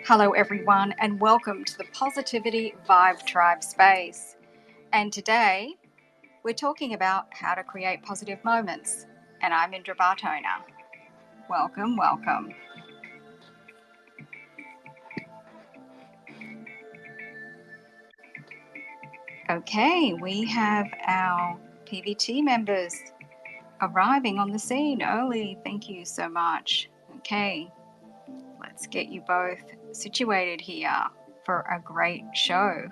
Hello, everyone, and welcome to the Positivity Vibe Tribe space. And today, we're talking about how to create positive moments. And I'm Indra Bartona. Welcome, welcome. Okay, we have our PVT members arriving on the scene early. Thank you so much. Okay, let's get you both situated here for a great show.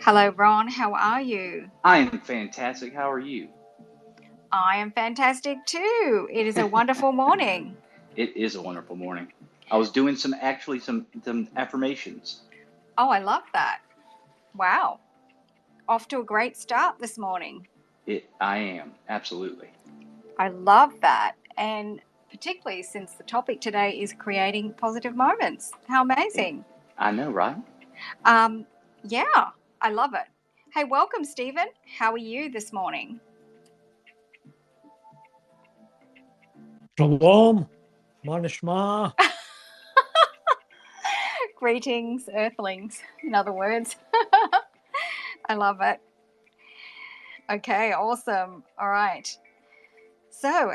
Hello, Ron. How are you? I am fantastic. How are you? I am fantastic too. It is a wonderful morning. It is a wonderful morning. I was doing some affirmations. Oh, I love that. Wow. Off to a great start this morning. I am, absolutely. I love that. And particularly since the topic today is creating positive moments. How amazing. I know, right? Yeah, I love it. Hey, welcome, Stephen. How are you this morning? Shalom, Manishma. Greetings, earthlings, in other words. I love it. Okay, awesome. All right. So,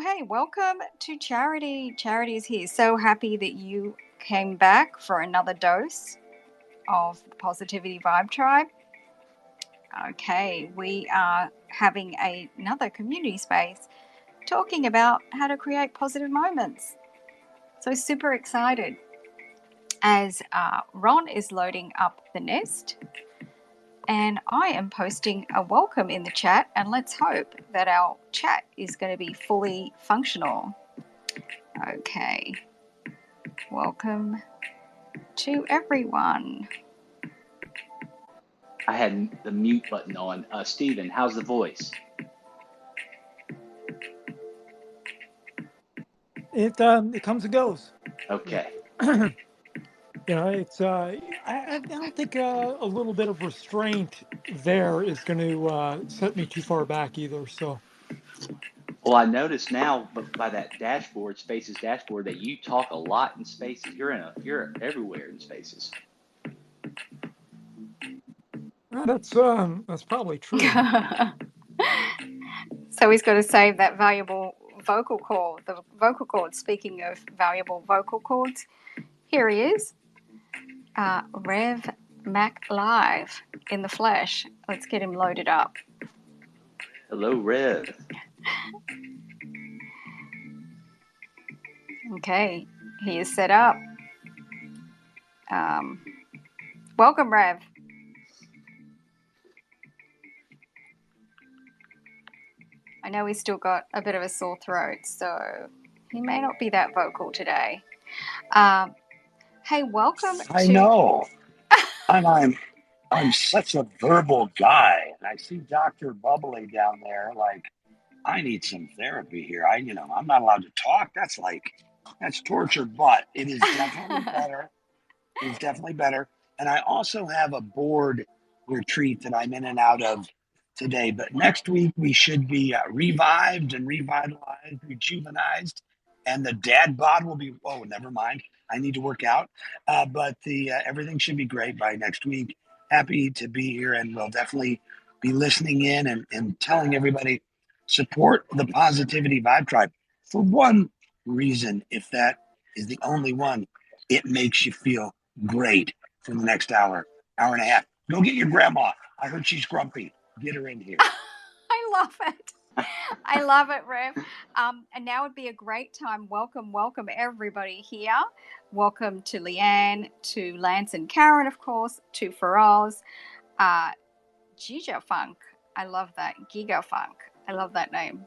hey, welcome to Charity. Charity is here. So happy that you came back for another dose of the Positivity Vibe Tribe. Okay, we are having another community space talking about how to create positive moments. So super excited as Ron is loading up the nest. And I am posting a welcome in the chat, and let's hope that our chat is going to be fully functional. Okay. Welcome to everyone. I had the mute button on. Stephen, how's the voice? It comes and goes. Okay. It's I don't think a little bit of restraint there is going to set me too far back either. So, Well, I notice now, but by that dashboard, Spaces dashboard, that you talk a lot in Spaces. You're everywhere in Spaces. that's probably true. So he's got to save that valuable vocal cord. The vocal cord. Speaking of valuable vocal cords, here he is, Rev Mac Live in the flesh. Let's get him loaded up. Hello, Rev. Okay, he is set up. Welcome, Rev. I know he's still got a bit of a sore throat, so he may not be that vocal today. Hey, welcome. I know. And I'm such a verbal guy. And I see Dr. Bubbly down there, like, I need some therapy here. I'm not allowed to talk. That's torture, but it is definitely better. It's definitely better. And I also have a board retreat that I'm in and out of today. But next week we should be revived and revitalized, rejuvenized. And the dad bod will be, oh, never mind. I need to work out. But everything should be great by next week. Happy to be here, and we'll definitely be listening in and telling everybody, support the Positivity Vibe Tribe for one reason, if that is the only one. It makes you feel great for the next hour and a half. Go get your grandma. I heard she's grumpy. Get her in here. I love it. I love it, Rev. And now would be a great time. Welcome everybody here. Welcome to Leanne, to Lance and Karen, of course, to Faraz, Giga Funk. I love that. Giga Funk. I love that name.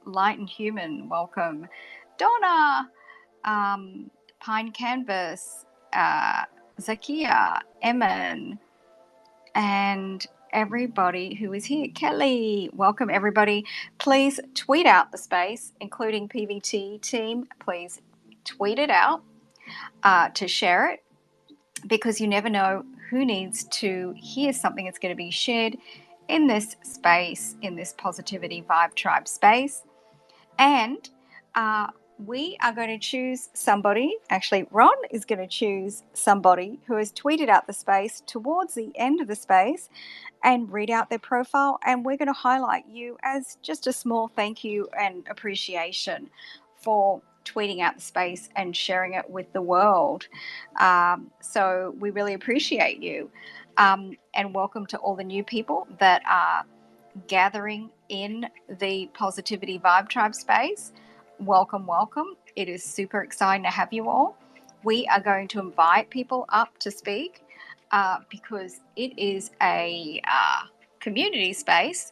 Light and Human, welcome. Donna, Pine Canvas, Zakia, Emin, and everybody who is here. Kelly, welcome everybody. Please tweet out the space, including PVT team. Please tweet it out to share it, because you never know who needs to hear something that's going to be shared in this space, in this Positivity Vibe Tribe space. And we are going to choose somebody. Actually, Ron is going to choose somebody who has tweeted out the space towards the end of the space and read out their profile. And we're going to highlight you as just a small thank you and appreciation for tweeting out the space and sharing it with the world. So we really appreciate you. And welcome to all the new people that are gathering in the Positivity Vibe Tribe space. Welcome, welcome. It is super exciting to have you all. We are going to invite people up to speak because it is a community space,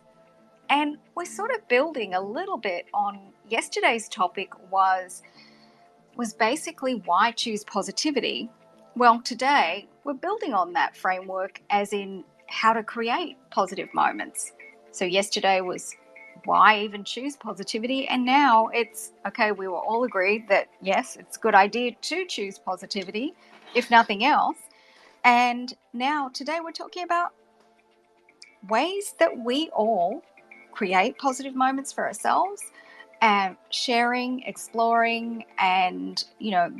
and we're sort of building a little bit on yesterday's topic was basically why choose positivity. Well, today we're building on that framework as in how to create positive moments. So yesterday was why even choose positivity, and now it's okay, we were all agreed that yes, it's a good idea to choose positivity if nothing else. And now today we're talking about ways that we all create positive moments for ourselves and sharing, exploring, and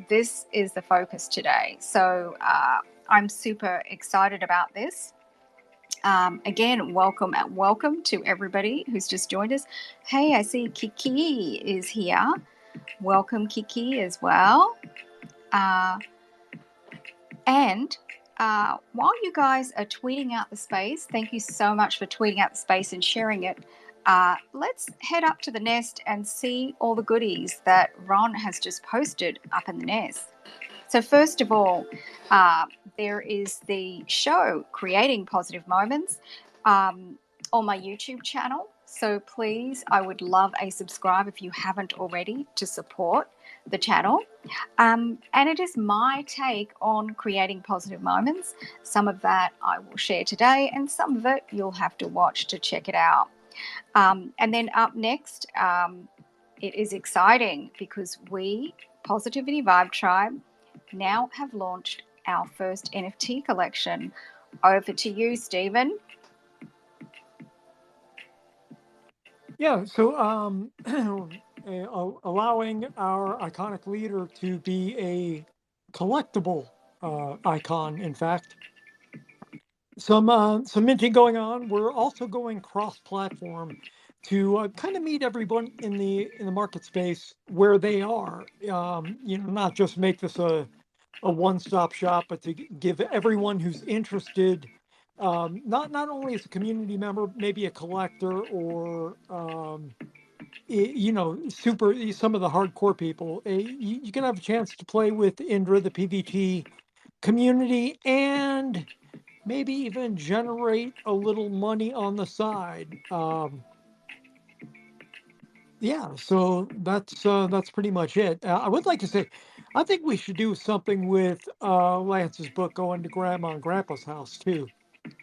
this is the focus today. So I'm super excited about this. Again, welcome to everybody who's just joined us. Hey, I see Kiki is here. Welcome, Kiki, as well. And while you guys are tweeting out the space, thank you so much for tweeting out the space and sharing it. Let's head up to the nest and see all the goodies that Ron has just posted up in the nest. So first of all, there is the show Creating Positive Moments on my YouTube channel. So please, I would love a subscribe if you haven't already to support the channel. And it is my take on creating positive moments. Some of that I will share today, and some of it you'll have to watch to check it out. And then up next, it is exciting because we, Positivity Vibe Tribe, now have launched our first NFT collection. Over to you, Stephen. Yeah, so allowing our iconic leader to be a collectible icon, in fact. Some minting going on. We're also going cross-platform to kind of meet everyone in the market space where they are. Not just make this a one-stop shop, but to give everyone who's interested, not only as a community member, maybe a collector or some of the hardcore people, you can have a chance to play with Indra, the PVT community, and maybe even generate a little money on the side. Yeah, so that's pretty much it. I would like to say, I think we should do something with Lance's book, Going to Grandma and Grandpa's House, too.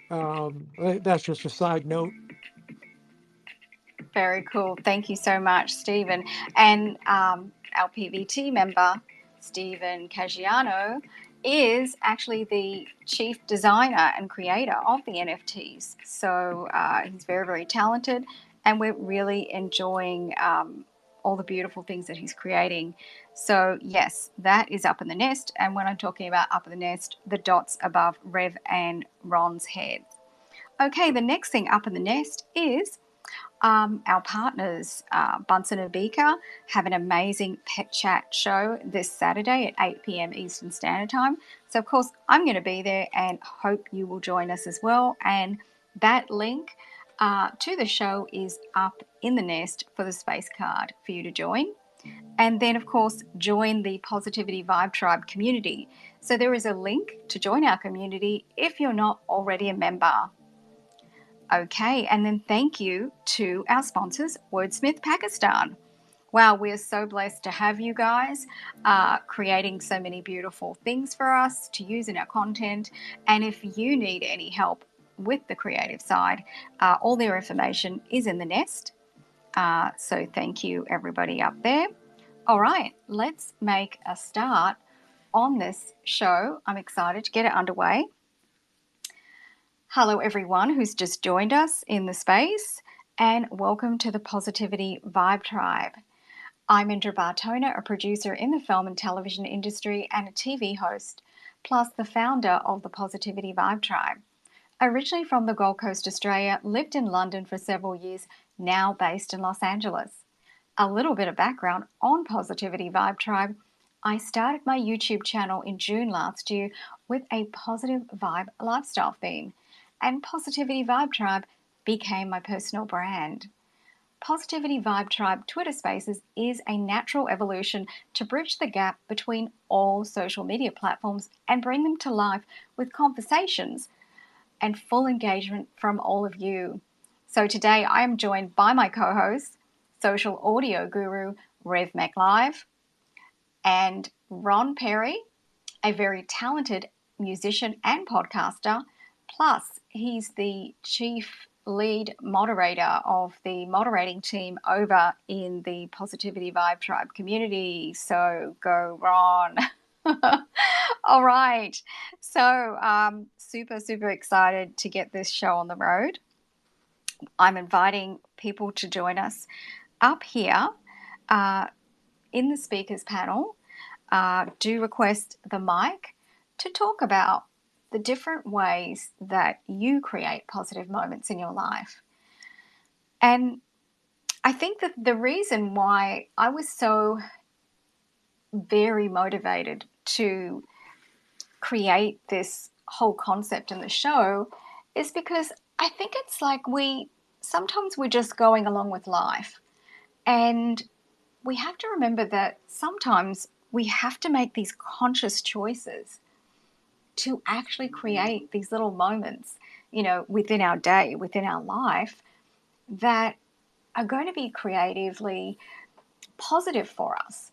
That's just a side note. Very cool. Thank you so much, Stephen. And our PVT member, Stephen Caggiano, is actually the chief designer and creator of the NFTs. So he's very, very talented, and we're really enjoying all the beautiful things that he's creating. So yes, that is up in the nest. And when I'm talking about up in the nest, the dots above Rev and Ron's heads. Okay, the next thing up in the nest is our partners, Bunsen and Beaker, have an amazing pet chat show this Saturday at 8 p.m. Eastern Standard Time. So, of course, I'm going to be there and hope you will join us as well. And that link to the show is up in the nest for the space card for you to join. And then, of course, join the Positivity Vibe Tribe community. So there is a link to join our community if you're not already a member. Okay, and then thank you to our sponsors, Wordsmith Pakistan. Wow, we are so blessed to have you guys creating so many beautiful things for us to use in our content. And if you need any help with the creative side, all their information is in the nest. So thank you, everybody up there. All right, let's make a start on this show. I'm excited to get it underway. Hello, everyone who's just joined us in the space, and welcome to the Positivity Vibe Tribe. I'm Indra Bartona, a producer in the film and television industry and a TV host, plus the founder of the Positivity Vibe Tribe. Originally from the Gold Coast, Australia, lived in London for several years, now based in Los Angeles. A little bit of background on Positivity Vibe Tribe. I started my YouTube channel in June last year with a positive vibe lifestyle theme, and Positivity Vibe Tribe became my personal brand. Positivity Vibe Tribe Twitter Spaces is a natural evolution to bridge the gap between all social media platforms and bring them to life with conversations and full engagement from all of you. So today I am joined by my co-host, social audio guru Rev McLive, and Ron Perry, a very talented musician and podcaster. Plus, he's the chief lead moderator of the moderating team over in the Positivity Vibe Tribe community. So go, Ron. All right. So, super excited to get this show on the road. I'm inviting people to join us up here in the speakers panel. Do request the mic to talk about the different ways that you create positive moments in your life. And I think that the reason why I was so very motivated to create this whole concept in the show is because I think it's like sometimes we're just going along with life, and we have to remember that sometimes we have to make these conscious choices to actually create these little moments, within our day, within our life, that are going to be creatively positive for us.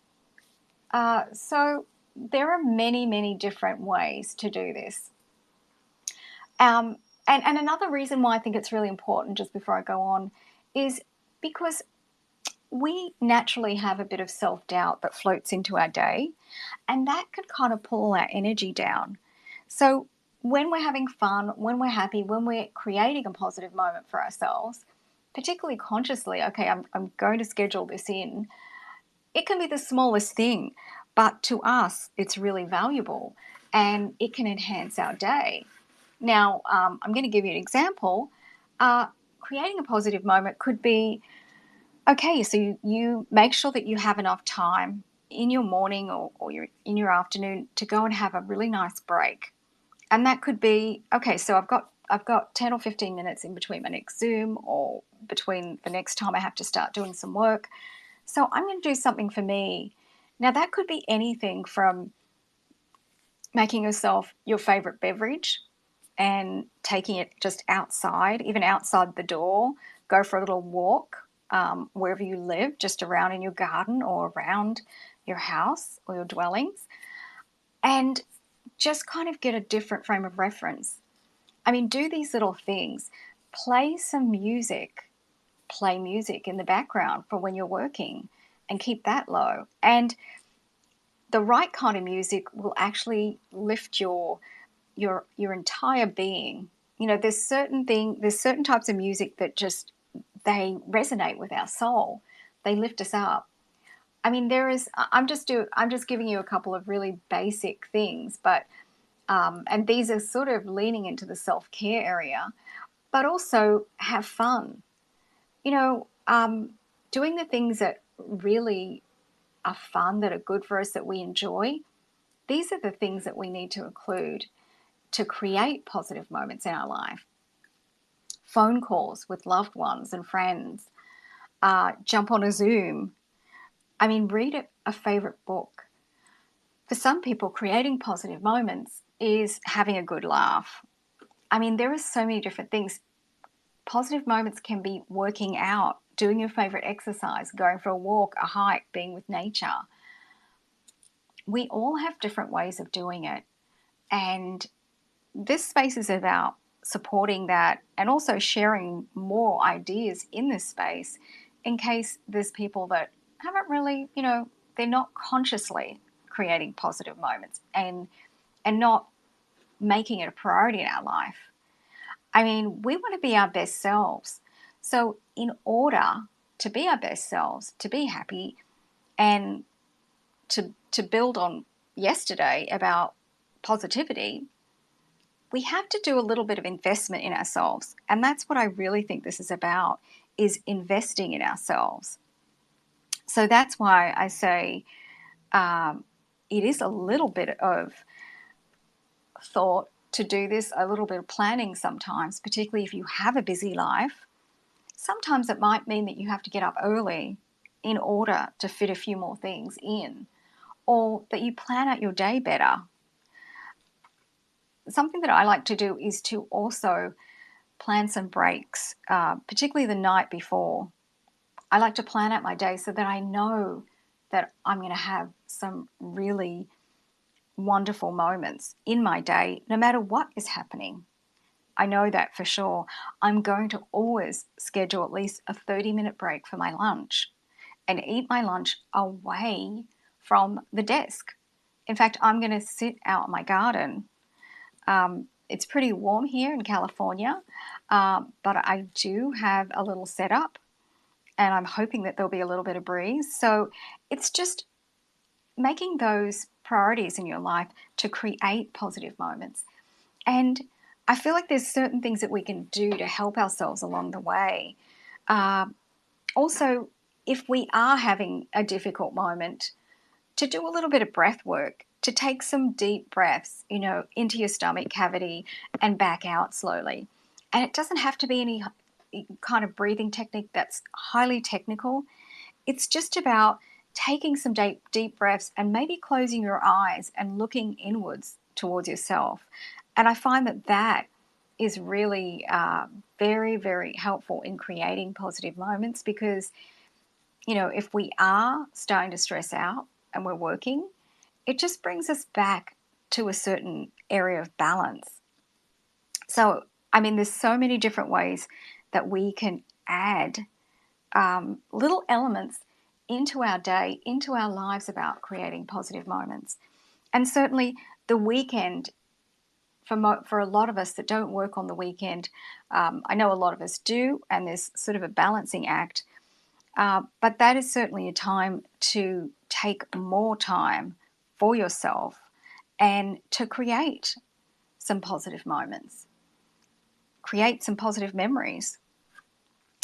So there are many different ways to do this. And another reason why I think it's really important, just before I go on, is because we naturally have a bit of self-doubt that floats into our day, and that can kind of pull our energy down. So when we're having fun, when we're happy, when we're creating a positive moment for ourselves, particularly consciously, okay, I'm going to schedule this in, it can be the smallest thing, but to us, it's really valuable and it can enhance our day. Now, I'm going to give you an example. Creating a positive moment could be, okay, so you make sure that you have enough time in your morning or in your afternoon to go and have a really nice break. And that could be, okay, so I've got 10 or 15 minutes in between my next Zoom or between the next time I have to start doing some work. So I'm going to do something for me. Now, that could be anything from making yourself your favorite beverage and taking it just outside, even outside the door. Go for a little walk wherever you live, just around in your garden or around your house or your dwellings, and just kind of get a different frame of reference. I mean, do these little things. Play some music. Play music in the background for when you're working and keep that low. And the right kind of music will actually lift your entire being. There's certain types of music that just, they resonate with our soul. They lift us up. I mean, I'm just giving you a couple of really basic things, but and these are sort of leaning into the self-care area, but also have fun. Doing the things that really are fun, that are good for us, that we enjoy. These are the things that we need to include to create positive moments in our life. Phone calls with loved ones and friends. Jump on a Zoom. I mean, read a favorite book. For some people, creating positive moments is having a good laugh. I mean, there are so many different things. Positive moments can be working out, doing your favorite exercise, going for a walk, a hike, being with nature. We all have different ways of doing it. And this space is about supporting that and also sharing more ideas in this space in case there's people that haven't really, they're not consciously creating positive moments and not making it a priority in our life. I mean, we want to be our best selves. So in order to be our best selves, to be happy, And to build on yesterday about positivity, we have to do a little bit of investment in ourselves. And that's what I really think this is about, is investing in ourselves. So that's why I say it is a little bit of thought to do this, a little bit of planning sometimes, particularly if you have a busy life. Sometimes it might mean that you have to get up early in order to fit a few more things in, or that you plan out your day better. Something that I like to do is to also plan some breaks, particularly the night before. I like to plan out my day so that I know that I'm going to have some really wonderful moments in my day, no matter what is happening. I know that for sure. I'm going to always schedule at least a 30-minute break for my lunch and eat my lunch away from the desk. In fact, I'm going to sit out in my garden. It's pretty warm here in California, but I do have a little setup, and I'm hoping that there'll be a little bit of breeze. So it's just making those priorities in your life to create positive moments. And I feel like there's certain things that we can do to help ourselves along the way. Also, if we are having a difficult moment, to do a little bit of breath work, to take some deep breaths, into your stomach cavity and back out slowly. And it doesn't have to be any kind of breathing technique that's highly technical. It's just about taking some deep breaths and maybe closing your eyes and looking inwards towards yourself. And I find that is really very, very helpful in creating positive moments, because, if we are starting to stress out and we're working, it just brings us back to a certain area of balance. So, there's so many different ways that we can add little elements into our day, into our lives about creating positive moments. And certainly the weekend, for a lot of us that don't work on the weekend, I know a lot of us do, and there's sort of a balancing act. But that is certainly a time to take more time for yourself and to create some positive moments, create some positive memories.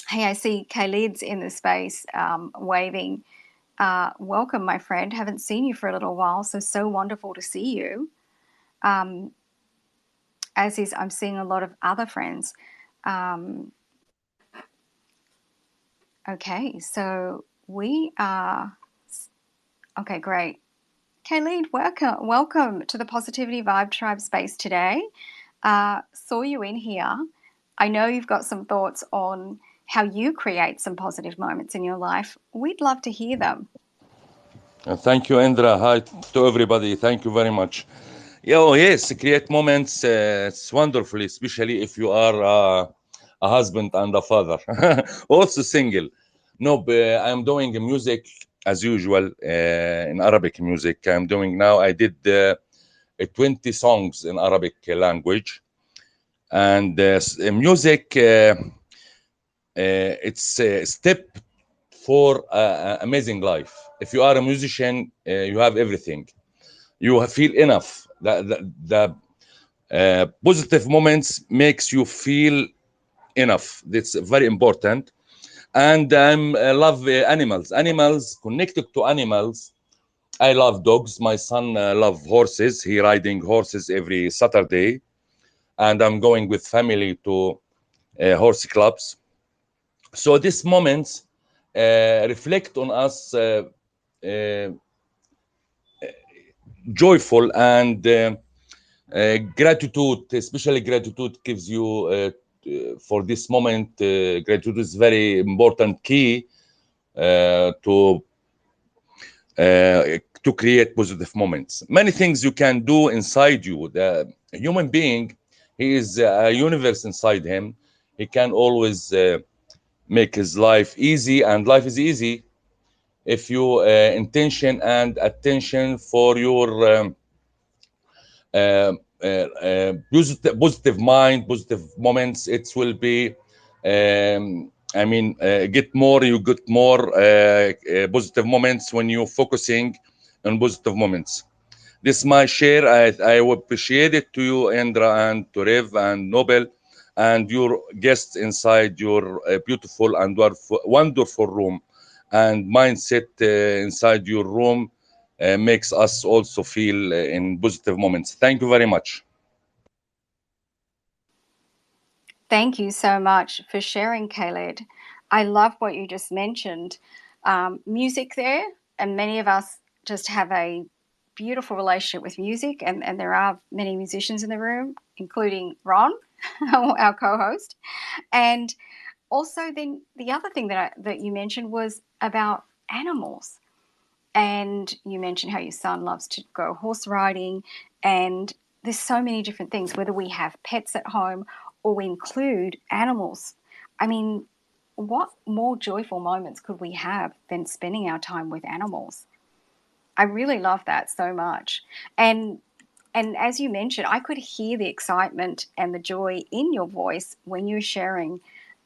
Hey, I see Khalid's in the space waving. Welcome, my friend. Haven't seen you for a little while, so wonderful to see you. I'm seeing a lot of other friends. Okay, so we are... Okay, great. Khalid, welcome to the Positivity Vibe Tribe space today. Saw you in here. I know you've got some thoughts on how you create some positive moments in your life. We'd love to hear them. Thank you, Indra. Hi to everybody. Thank you very much. Yes, create moments. It's wonderful, especially if you are a husband and a father. Also single. No, I'm doing music as usual in Arabic music. I did 20 songs in Arabic language. And music, it's a step for amazing life. If you are a musician, you have everything. You feel enough. The positive moments makes you feel enough. That's very important. And I love animals. Connected to animals. I love dogs. My son love horses. He riding horses every Saturday, and I'm going with family to horse clubs. So these moments reflect on us joyful and gratitude. Especially gratitude gives you for this moment. Gratitude is very important key to create positive moments. Many things you can do inside you. The human being, he is a universe inside him. He can always make his life easy, and life is easy if you intention and attention for your positive mind, positive moments. It will be I mean, you get more positive moments when you're focusing on positive moments. This is my share. I would appreciate it to you, Indra, and to Rev and Nobel, and your guests inside your beautiful and wonderful room. And mindset inside your room makes us also feel in positive moments. Thank you very much. Thank you so much for sharing, Khaled. I love what you just mentioned. Music there, and many of us just have a beautiful relationship with music, and there are many musicians in the room, including Ron, our co-host. And also, then the other thing that you mentioned was about animals. And you mentioned how your son loves to go horse riding, and there's so many different things, whether we have pets at home or we include animals. I mean, what more joyful moments could we have than spending our time with animals? I really love that so much. And and as you mentioned, I could hear the excitement and the joy in your voice when you're sharing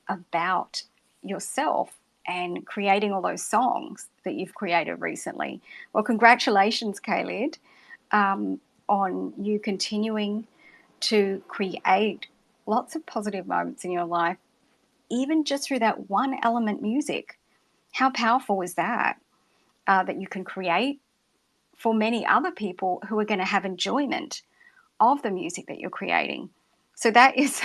about yourself and creating all those songs that you've created recently. Well, congratulations, Khaled, on you continuing to create lots of positive moments in your life, even just through that one element music. How powerful is that? That you can create for many other people who are going to have enjoyment of the music that you're creating. So that is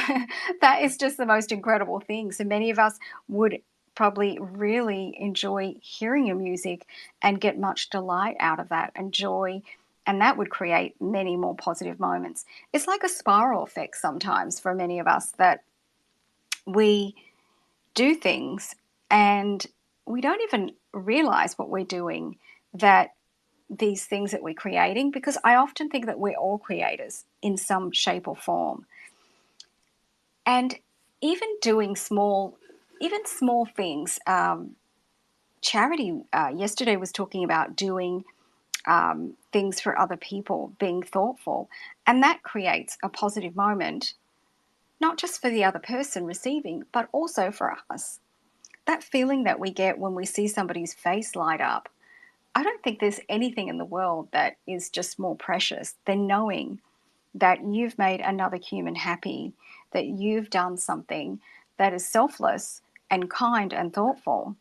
that is just the most incredible thing. So many of us would probably really enjoy hearing your music and get much delight out of that and joy, and that would create many more positive moments. It's like a spiral effect sometimes for many of us, that we do things and we don't even realize what we're doing, that these things that we're creating, because I often think that we're all creators in some shape or form. And even doing small things. Charity yesterday was talking about doing things for other people, being thoughtful, and that creates a positive moment, not just for the other person receiving, but also for us. That feeling that we get when we see somebody's face light up, I don't think there's anything in the world that is just more precious than knowing that you've made another human happy, that you've done something that is selfless and kind and thoughtful.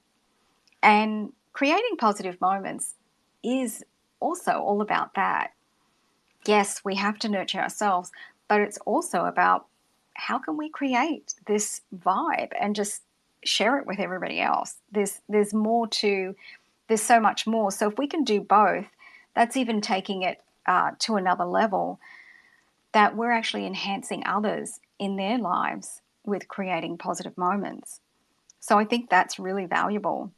And creating positive moments is also all about that. Yes, we have to nurture ourselves, but it's also about how can we create this vibe and just share it with everybody else. There's more to, there's so much more. So if we can do both, that's even taking it to another level, that we're actually enhancing others in their lives with creating positive moments. So I think that's really valuable.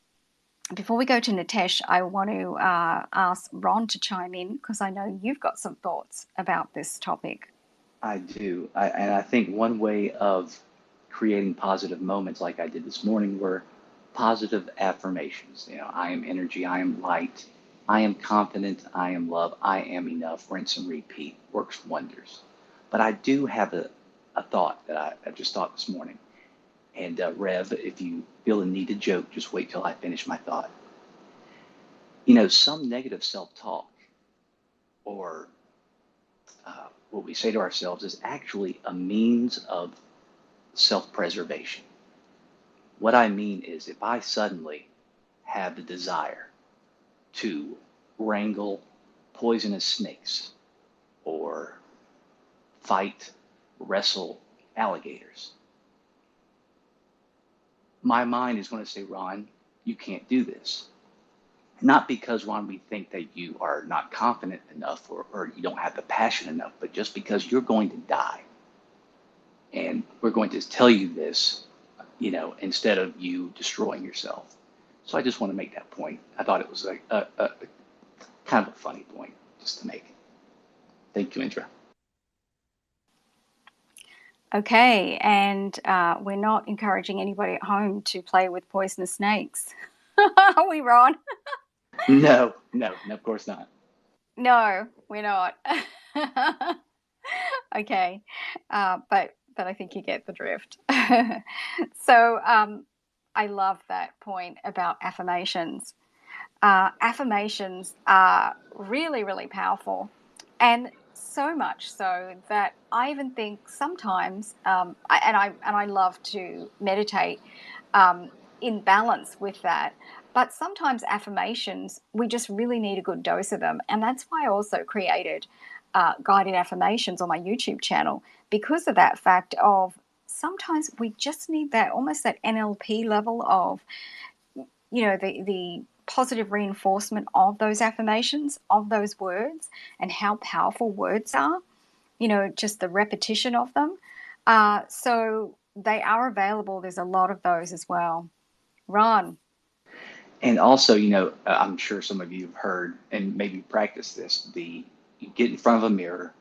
Before we go to Nitesh, I want to ask Ron to chime in, because I know you've got some thoughts about this topic. I do. And I think one way of creating positive moments, like I did this morning, were positive affirmations. You know, I am energy, I am light, I am confident, I am love, I am enough, rinse and repeat, works wonders. But I do have a thought that I just thought this morning. And Rev, if you feel the need to joke, just wait till I finish my thought. You know, some negative self talk, or what we say to ourselves, is actually a means of self preservation. What I mean is, if I suddenly have the desire to wrangle poisonous snakes or fight, wrestle alligators, my mind is going to say, Ron, you can't do this. Not because, Ron, we think that you are not confident enough, or you don't have the passion enough, but just because you're going to die. And we're going to tell you this, you know, instead of you destroying yourself. So I just want to make that point. I thought it was a kind of a funny point just to make. Thank you, Indra. Okay, and we're not encouraging anybody at home to play with poisonous snakes. Are we, Ron? No, no, no, of course not. No, we're not. Okay, but I think you get the drift. So I love that point about affirmations. Affirmations are really, really powerful, and so much so that I even think sometimes, I love to meditate in balance with that. But sometimes affirmations, we just really need a good dose of them, and that's why I also created guided affirmations on my YouTube channel, because of that fact of sometimes we just need that, almost that NLP level of, the positive reinforcement of those affirmations, of those words, and how powerful words are, just the repetition of them. So they are available. There's a lot of those as well. Ron. And also, I'm sure some of you have heard and maybe practiced this. You get in front of a mirror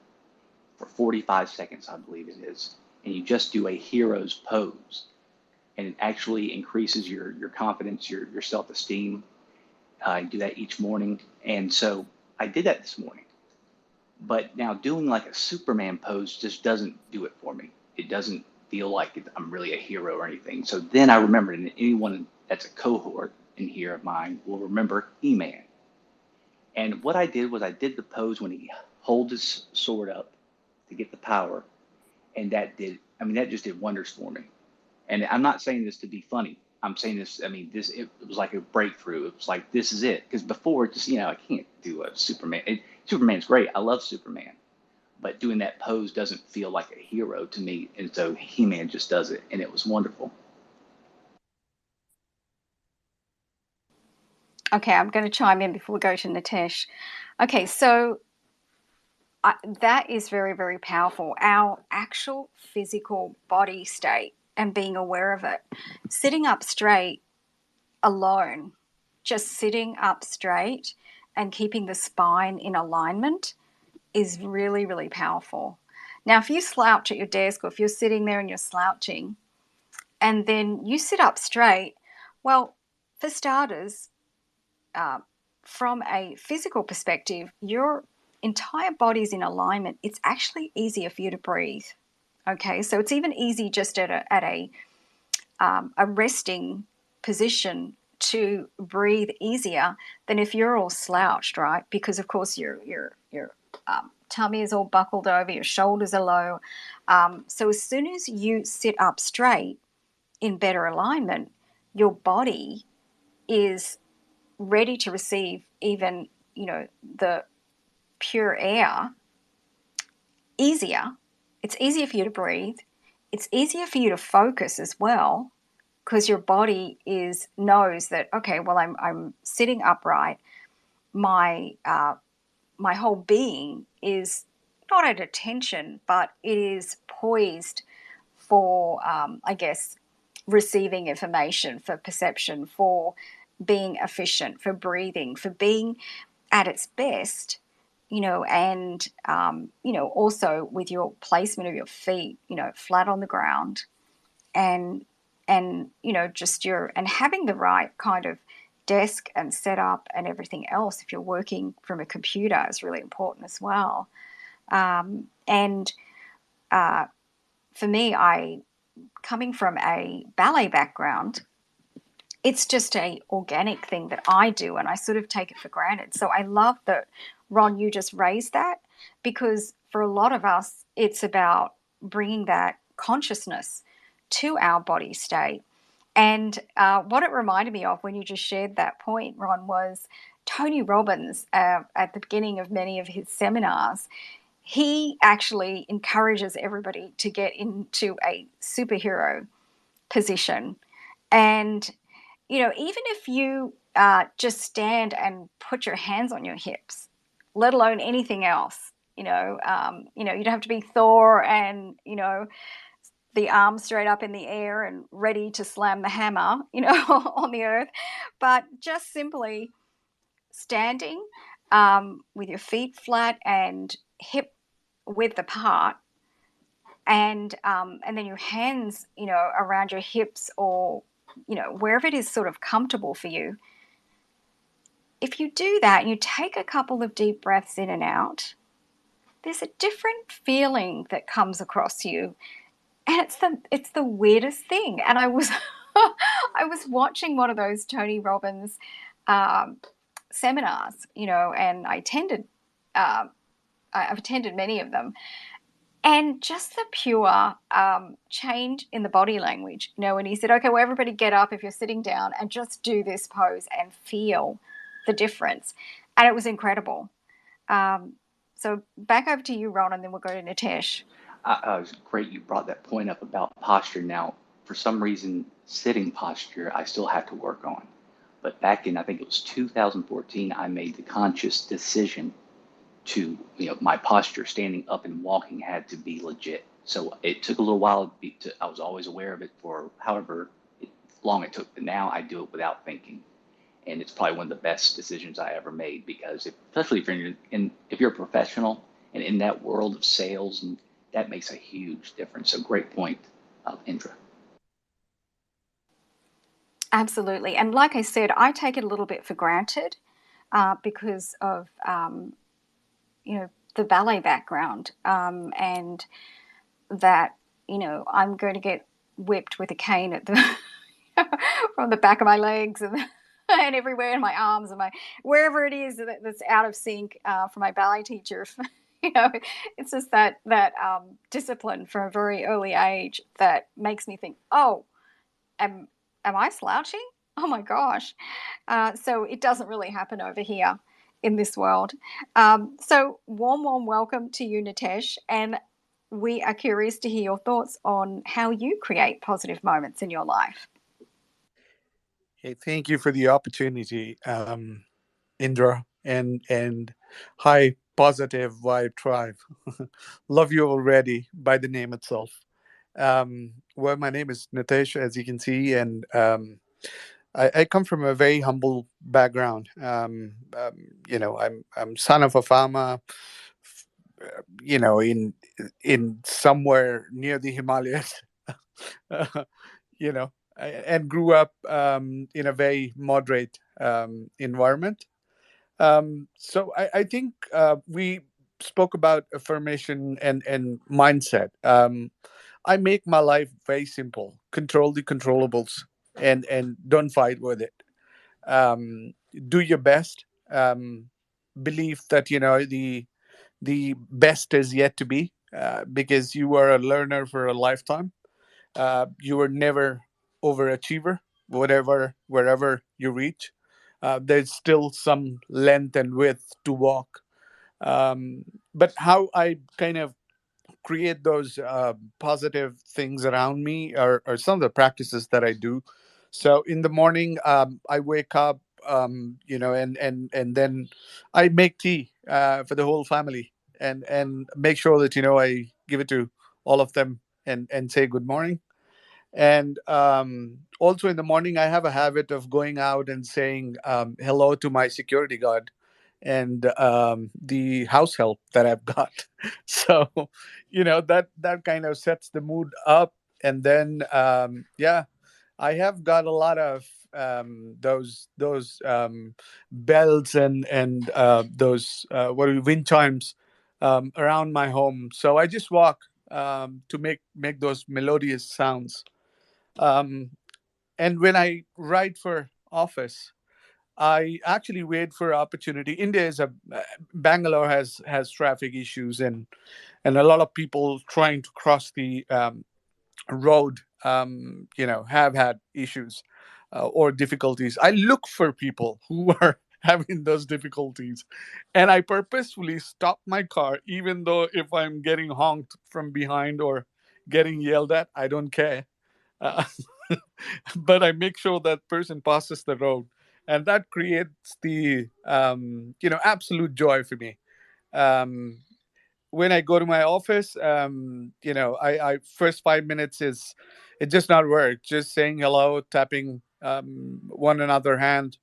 for 45 seconds, I believe it is, and you just do a hero's pose. And it actually increases your confidence, your self-esteem. You do that each morning. And so I did that this morning. But now doing like a Superman pose just doesn't do it for me. It doesn't feel like I'm really a hero or anything. So then I remembered, and anyone that's a cohort in here of mine will remember He-Man. And what I did was I did the pose when he holds his sword up to get the power. And that just did wonders for me. And I'm not saying this to be funny. I'm saying this, it was like a breakthrough. It was like, this is it. Because before, just, I can't do a Superman. Superman's great. I love Superman. But doing that pose doesn't feel like a hero to me. And so He-Man just does it. And it was wonderful. Okay, I'm going to chime in before we go to Nitesh. Okay, so that is very, very powerful. Our actual physical body state and being aware of it. Sitting up straight alone, just sitting up straight and keeping the spine in alignment is really, really powerful. Now, if you slouch at your desk, or if you're sitting there and you're slouching and then you sit up straight, well, for starters, from a physical perspective, your entire body's in alignment. It's actually easier for you to breathe. Okay, so it's even easy just at a resting position to breathe easier than if you're all slouched, right? Because of course your tummy is all buckled over, your shoulders are low. So as soon as you sit up straight in better alignment, your body is ready to receive even, the pure air easier. It's easier for you to breathe. It's easier for you to focus as well, because your body knows that, okay, well, I'm sitting upright. My whole being is not at attention, but it is poised for, I guess, receiving information, for perception, for being efficient, for breathing, for being at its best, and also with your placement of your feet, flat on the ground, and just and having the right kind of desk and setup and everything else. If you're working from a computer, is really important as well. And for me, coming from a ballet background, it's just a organic thing that I do, and I sort of take it for granted. So I love that, Ron, you just raised that, because for a lot of us, it's about bringing that consciousness to our body state. And what it reminded me of when you just shared that point, Ron, was Tony Robbins at the beginning of many of his seminars. He actually encourages everybody to get into a superhero position. And even if you just stand and put your hands on your hips, let alone anything else, you don't have to be Thor and, the arms straight up in the air and ready to slam the hammer, on the earth, but just simply standing with your feet flat and hip width apart, and then your hands, around your hips, or wherever it is sort of comfortable for you. If you do that and you take a couple of deep breaths in and out, there's a different feeling that comes across you, and it's the weirdest thing. And I was I was watching one of those Tony Robbins um, seminars, and I've attended many of them, and just the pure change in the body language, and he said, okay, well, everybody get up if you're sitting down and just do this pose and feel the difference. And it was incredible. So back over to you, Ron, and then we'll go to Nitesh. It was great you brought that point up about posture. Now, for some reason, sitting posture, I still have to work on. But back in, I think it was 2014, I made the conscious decision to, my posture, standing up and walking, had to be legit. So it took a little while I was always aware of it for however long it took, but now I do it without thinking. And it's probably one of the best decisions I ever made, because especially if you're a professional and in that world of sales, and that makes a huge difference. So great point, Indra. Absolutely. And like I said, I take it a little bit for granted because of, the ballet background, and that, I'm going to get whipped with a cane at the from the back of my legs and everywhere in my arms and wherever it is that's out of sync from my ballet teacher. It's just that discipline from a very early age that makes me think, oh, am I slouching? Oh my gosh. So it doesn't really happen over here in this world. So warm welcome to you, Nitesh. And we are curious to hear your thoughts on how you create positive moments in your life. Hey, thank you for the opportunity, Indra, and hi, Positive Vibe Tribe. Love you already by the name itself. Well, my name is Nitesh, as you can see, and I come from a very humble background. I'm son of a farmer, in somewhere near the Himalayas. you know, and grew up in a very moderate environment. So I think we spoke about affirmation and mindset. I make my life very simple: control the controllables, and don't fight with it. Um, do your best. Believe that the best is yet to be, because you are a learner for a lifetime. You were never overachiever. Wherever you reach, there's still some length and width to walk. Um, but how I kind of create those positive things around me are some of the practices that I do. So in the morning, I wake up, and then I make tea for the whole family, and make sure that I give it to all of them, and say good morning. And also in the morning, I have a habit of going out and saying hello to my security guard and the house help that I've got. So, that kind of sets the mood up. And then, yeah, I have got a lot of those bells and those what are wind chimes around my home. So I just walk to make those melodious sounds. um, and when I write for office, I actually wait for opportunity. India is a Bangalore has traffic issues, and a lot of people trying to cross the road, have had issues or difficulties. I look for people who are having those difficulties, and I purposefully stop my car, even though if I'm getting honked from behind or getting yelled at, I don't care. uh, but I make sure that person passes the road, and that creates the absolute joy for me. Um, when I go to my office, I first 5 minutes is it just not work, just saying hello, tapping one another hand,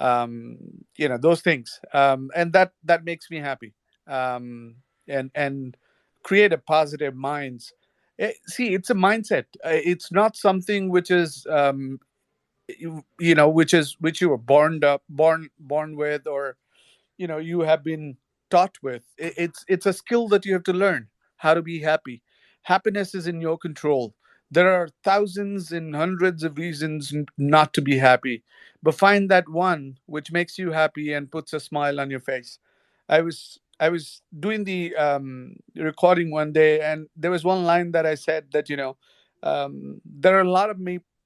those things, and that makes me happy, and create a positive minds. See, it's a mindset. It's not something which is which you were born with, or you have been taught with. It's a skill that you have to learn how to be happy. Happiness is in your control. There are thousands and hundreds of reasons not to be happy, but find that one which makes you happy and puts a smile on your face. I was doing the recording one day, and there was one line that I said that, there are a lot of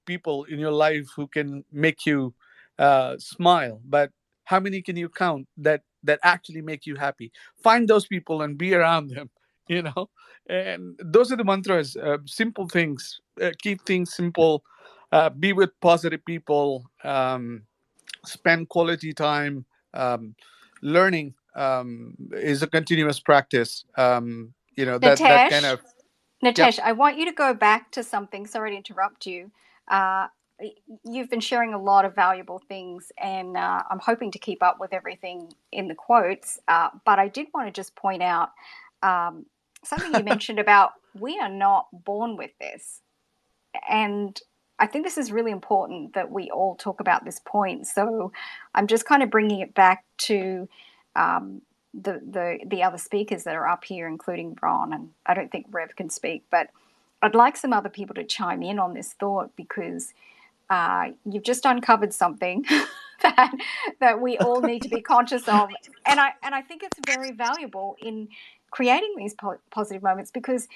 people in your life who can make you smile, but how many can you count that actually make you happy? Find those people and be around them. You know, and those are the mantras. Simple things. Keep things simple. Be with positive people. Spend quality time. Learning is a continuous practice. That kind Nitesh, of. Yep. Nitesh, I want you to go back to something. Sorry to interrupt you. Uh, you've been sharing a lot of valuable things, and I'm hoping to keep up with everything in the quotes. But I did want to just point out um, something you mentioned about we are not born with this. And I think this is really important that we all talk about this point. So I'm just kind of bringing it back to um, the other speakers that are up here, including Ron, and I don't think Rev can speak, but I'd like some other people to chime in on this thought, because you've just uncovered something that we all need to be conscious of, and I think it's very valuable in creating these positive moments, because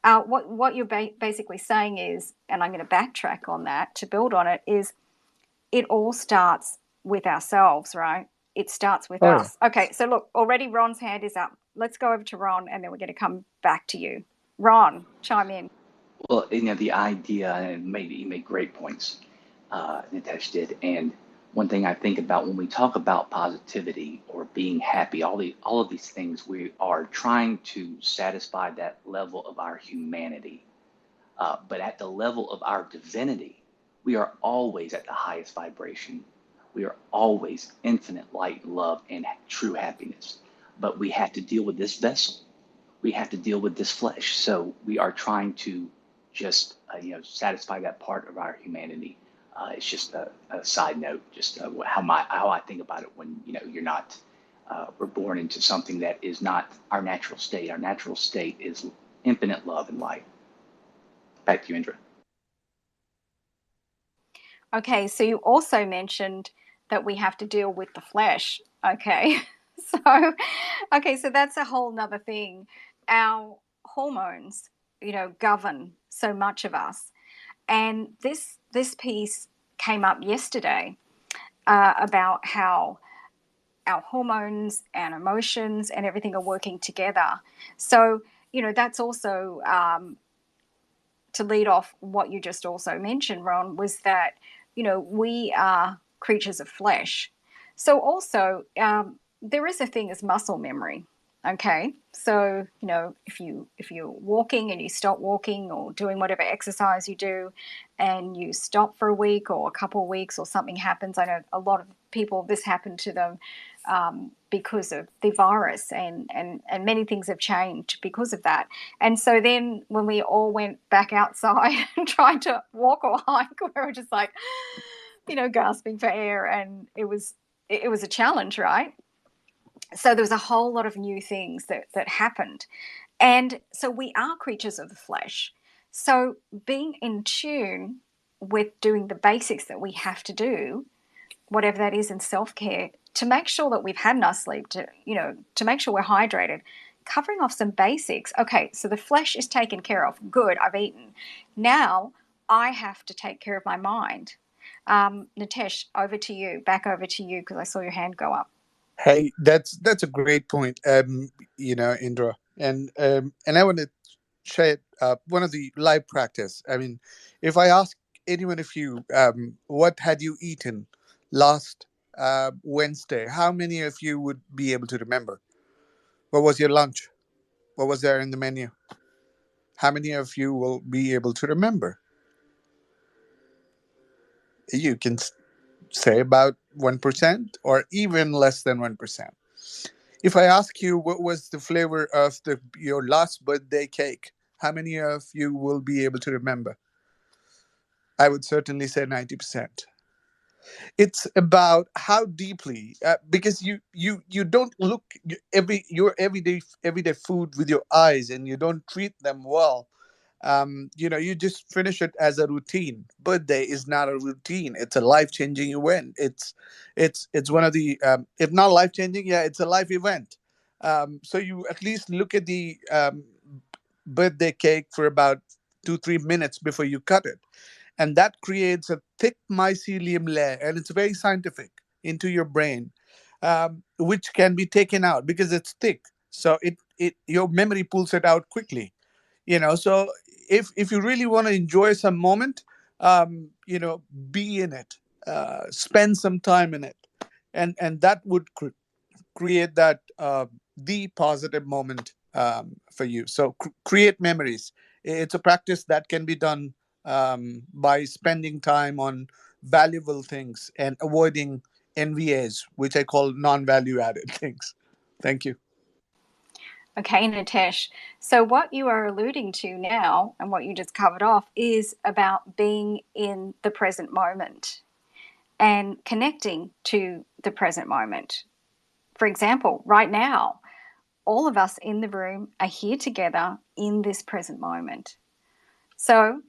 what you're basically saying is, and I'm going to backtrack on that to build on it, is it all starts with ourselves, right? It starts with Oh yeah. us. Okay, so look, already Ron's hand is up. Let's go over to Ron, and then we're going to come back to you. Ron, chime in. Well, the idea, and maybe you made great points, Nitesh did. And one thing I think about when we talk about positivity or being happy, all of these things, we are trying to satisfy that level of our humanity. But at the level of our divinity, we are always at the highest vibration. We are always infinite light, love, and true happiness. But we have to deal with this vessel. We have to deal with this flesh. So we are trying to just satisfy that part of our humanity. It's just a side note, just how I think about it when you're not we're born into something that is not our natural state. Our natural state is infinite love and light. Back to you, Indra. Okay, so you also mentioned that we have to deal with the flesh. Okay, so so that's a whole nother thing. Our hormones, govern so much of us, and this piece came up yesterday about how our hormones and emotions and everything are working together. So that's also to lead off what you just also mentioned, Ron, was that we are creatures of flesh. So also there is a thing as muscle memory. Okay, so if you're walking and you stop walking or doing whatever exercise you do, and you stop for a week or a couple of weeks, or something happens. I know a lot of people, this happened to them because of the virus, and many things have changed because of that. And so then when we all went back outside and tried to walk or hike, we were just like, gasping for air, and it was a challenge, right? So there was a whole lot of new things that happened. And so we are creatures of the flesh. So being in tune with doing the basics that we have to do, whatever that is in self-care, to make sure that we've had enough sleep, to make sure we're hydrated, covering off some basics. Okay, so the flesh is taken care of. Good, I've eaten. Now I have to take care of my mind. Nitesh, back over to you, because I saw your hand go up. Hey, that's a great point. Indra, and I want to share one of the live practice. I mean, if I ask anyone of you, what had you eaten last Wednesday? How many of you would be able to remember? What was your lunch? What was there in the menu? How many of you will be able to remember? You can say about 1% or even less than 1%. If I ask you what was the flavor of your last birthday cake, how many of you will be able to remember? I would certainly say 90%. It's about how deeply, because you don't look your everyday food with your eyes, and you don't treat them well. You just finish it as a routine. Birthday is not a routine, it's a life-changing event. It's one of the, if not life-changing, yeah, it's a life event. So you at least look at the birthday cake for about 2-3 minutes before you cut it, and that creates a thick mycelium layer, and it's very scientific, into your brain, which can be taken out because it's thick. So it your memory pulls it out quickly. So if you really want to enjoy some moment, be in it, spend some time in it, and that would create that the positive moment for you. So create memories. It's a practice that can be done by spending time on valuable things and avoiding NVAs, which I call non-value added things. Thank you. Okay, Nitesh. So, what you are alluding to now and what you just covered off is about being in the present moment and connecting to the present moment. For example, right now, all of us in the room are here together in this present moment. So,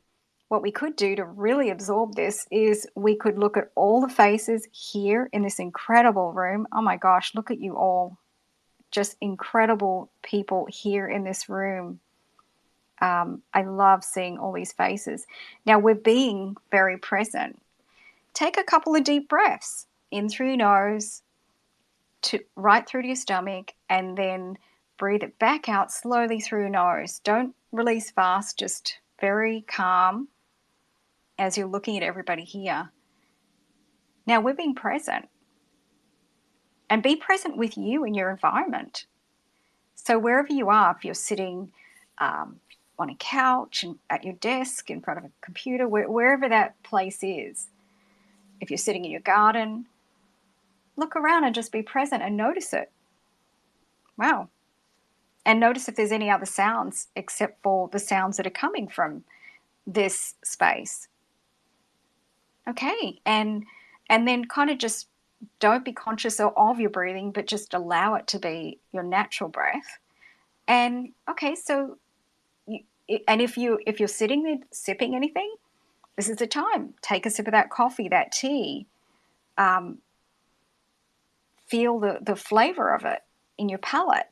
what we could do to really absorb this is we could look at all the faces here in this incredible room. Oh my gosh, look at you all. Just incredible people here in this room. I love seeing all these faces. Now we're being very present. Take a couple of deep breaths in through your nose, right through to your stomach, and then breathe it back out slowly through your nose. Don't release fast, just very calm as you're looking at everybody here. Now we're being present, and be present with you in your environment. So wherever you are, if you're sitting on a couch and at your desk in front of a computer, wherever that place is, if you're sitting in your garden, look around and just be present and notice it. Wow. And notice if there's any other sounds except for the sounds that are coming from this space. Okay. And then kind of just don't be conscious of your breathing, but just allow it to be your natural breath. And okay, so if you're sitting there sipping anything, this is the time. Take a sip of that coffee, that tea. Feel the flavor of it in your palate.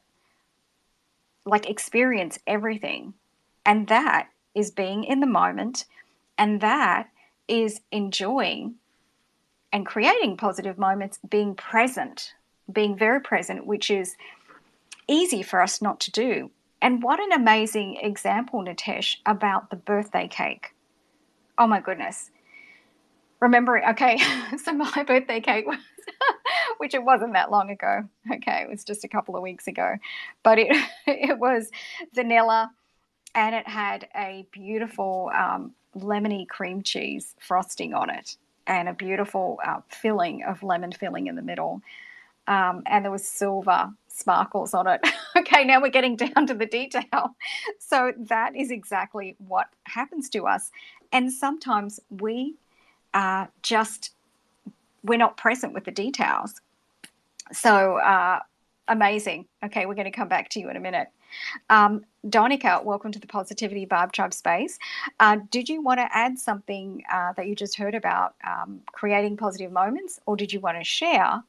Like experience everything. And that is being in the moment. And that is enjoying and creating positive moments, being present, being very present, which is easy for us not to do. And what an amazing example, Nitesh, about the birthday cake. Oh my goodness. Remembering, okay, so my birthday cake was, which it wasn't that long ago. Okay, it was just a couple of weeks ago, but it was vanilla, and it had a beautiful lemony cream cheese frosting on it, and a beautiful filling of lemon filling in the middle, and there was silver sparkles on it. Okay, now we're getting down to the detail. So that is exactly what happens to us, and sometimes we're not present with the details. So amazing. Okay, we're going to come back to you in a minute. Donica, welcome to the Positivity Vibe Tribe space. Did you want to add something that you just heard about creating positive moments, or did you want to share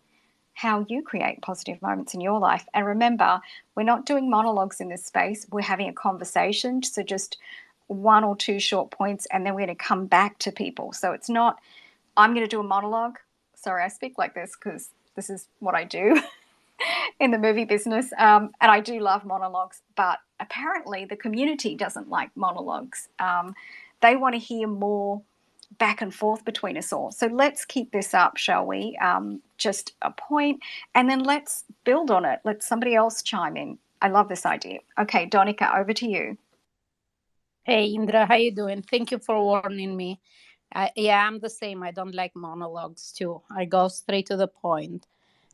how you create positive moments in your life? And remember, we're not doing monologues in this space. We're having a conversation. So just one or two short points, and then we're going to come back to people. So it's not, I'm going to do a monologue. Sorry, I speak like this because this is what I do in the movie business. And I do love monologues, but apparently the community doesn't like monologues. They want to hear more back and forth between us all. So let's keep this up, shall we? Just a point, and then let's build on it. Let somebody else chime in. I love this idea. Okay, Donica, over to you. Hey, Indra, how you doing? Thank you for warning me. Yeah, I'm the same. I don't like monologues too. I go straight to the point.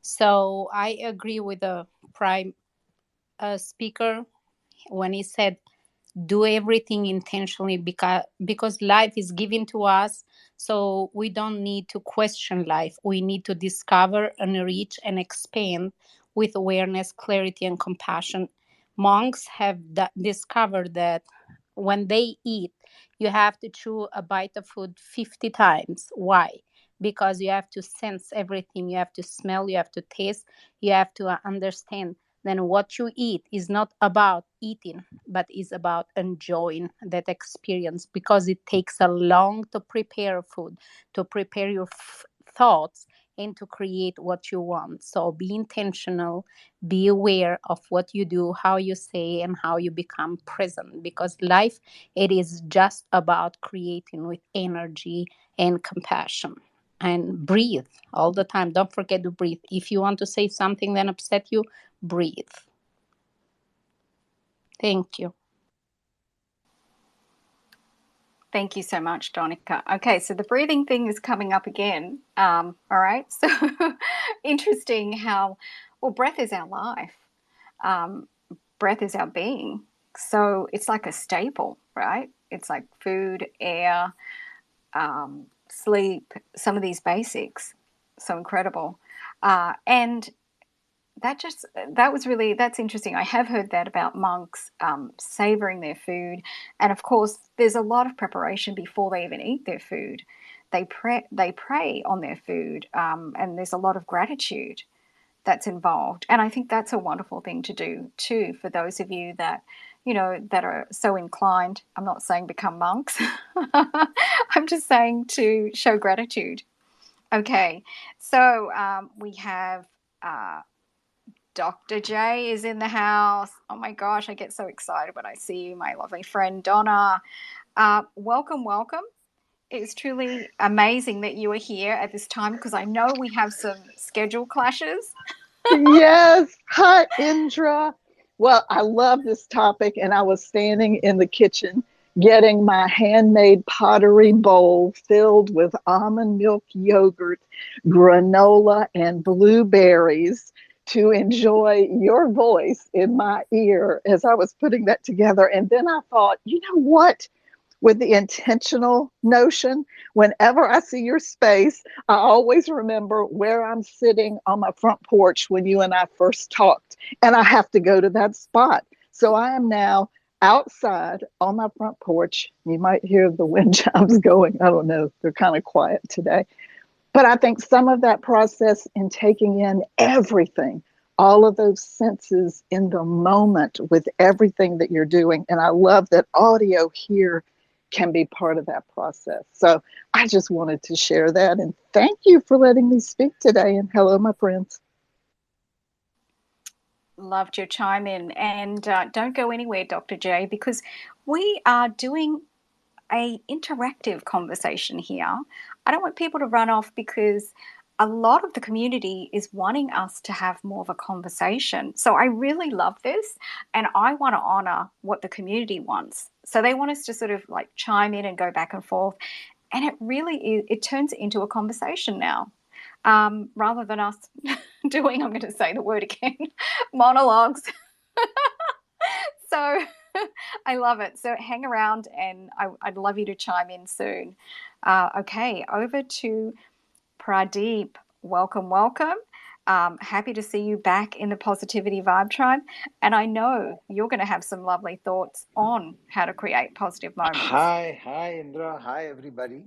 So I agree with the prime speaker when he said, do everything intentionally because life is given to us. So we don't need to question life. We need to discover, enrich, and expand with awareness, clarity, and compassion. Monks have discovered that When they eat, you have to chew a bite of food 50 times. Why? Because you have to sense everything. You have to smell, you have to taste, you have to understand. Then what you eat is not about eating, but is about enjoying that experience, because it takes a long to prepare food, to prepare your thoughts, and to create what you want. So be intentional, be aware of what you do, how you say, and how you become present, because life, it is just about creating with energy and compassion. And breathe all the time. Don't forget to breathe. If you want to say something that upset you, breathe. Thank you. Thank you so much, Donica. Okay, so the breathing thing is coming up again. All right, so interesting how, well, breath is our life. Breath is our being. So it's like a staple, right? It's like food, air, sleep, some of these basics. So incredible. And that's interesting. I have heard that about monks savoring their food, and of course there's a lot of preparation before they even eat their food. They pray on their food, and there's a lot of gratitude that's involved, and I think that's a wonderful thing to do too, for those of you that that are so inclined. I'm not saying become monks. I'm just saying to show gratitude. Okay, so we have Dr. J is in the house. Oh my gosh, I get so excited when I see you, my lovely friend Donna. Welcome, welcome. It's truly amazing that you are here at this time, because I know we have some schedule clashes. Yes. Hi, Indra. Well, I love this topic, and I was standing in the kitchen getting my handmade pottery bowl filled with almond milk yogurt, granola, and blueberries to enjoy your voice in my ear as I was putting that together. And then I thought, you know what? With the intentional notion, whenever I see your space, I always remember where I'm sitting on my front porch when you and I first talked, and I have to go to that spot. So I am now outside on my front porch. You might hear the wind chimes going. I don't know. They're kind of quiet today. But I think some of that process in taking in everything, all of those senses in the moment with everything that you're doing. And I love that audio here can be part of that process. So I just wanted to share that. And thank you for letting me speak today. And hello, my friends. Loved your chime in. And don't go anywhere, Dr. J, because we are doing a interactive conversation here. I don't want people to run off, because a lot of the community is wanting us to have more of a conversation. So I really love this, and I want to honor what the community wants. So they want us to sort of like chime in and go back and forth, and it really is, it turns into a conversation now, rather than us doing, I'm going to say the word again, monologues. So I love it. So hang around, and I'd love you to chime in soon. Okay, over to Pradeep. Welcome, welcome. Happy to see you back in the Positivity Vibe Tribe. And I know you're going to have some lovely thoughts on how to create positive moments. Hi, Indra. Hi, everybody.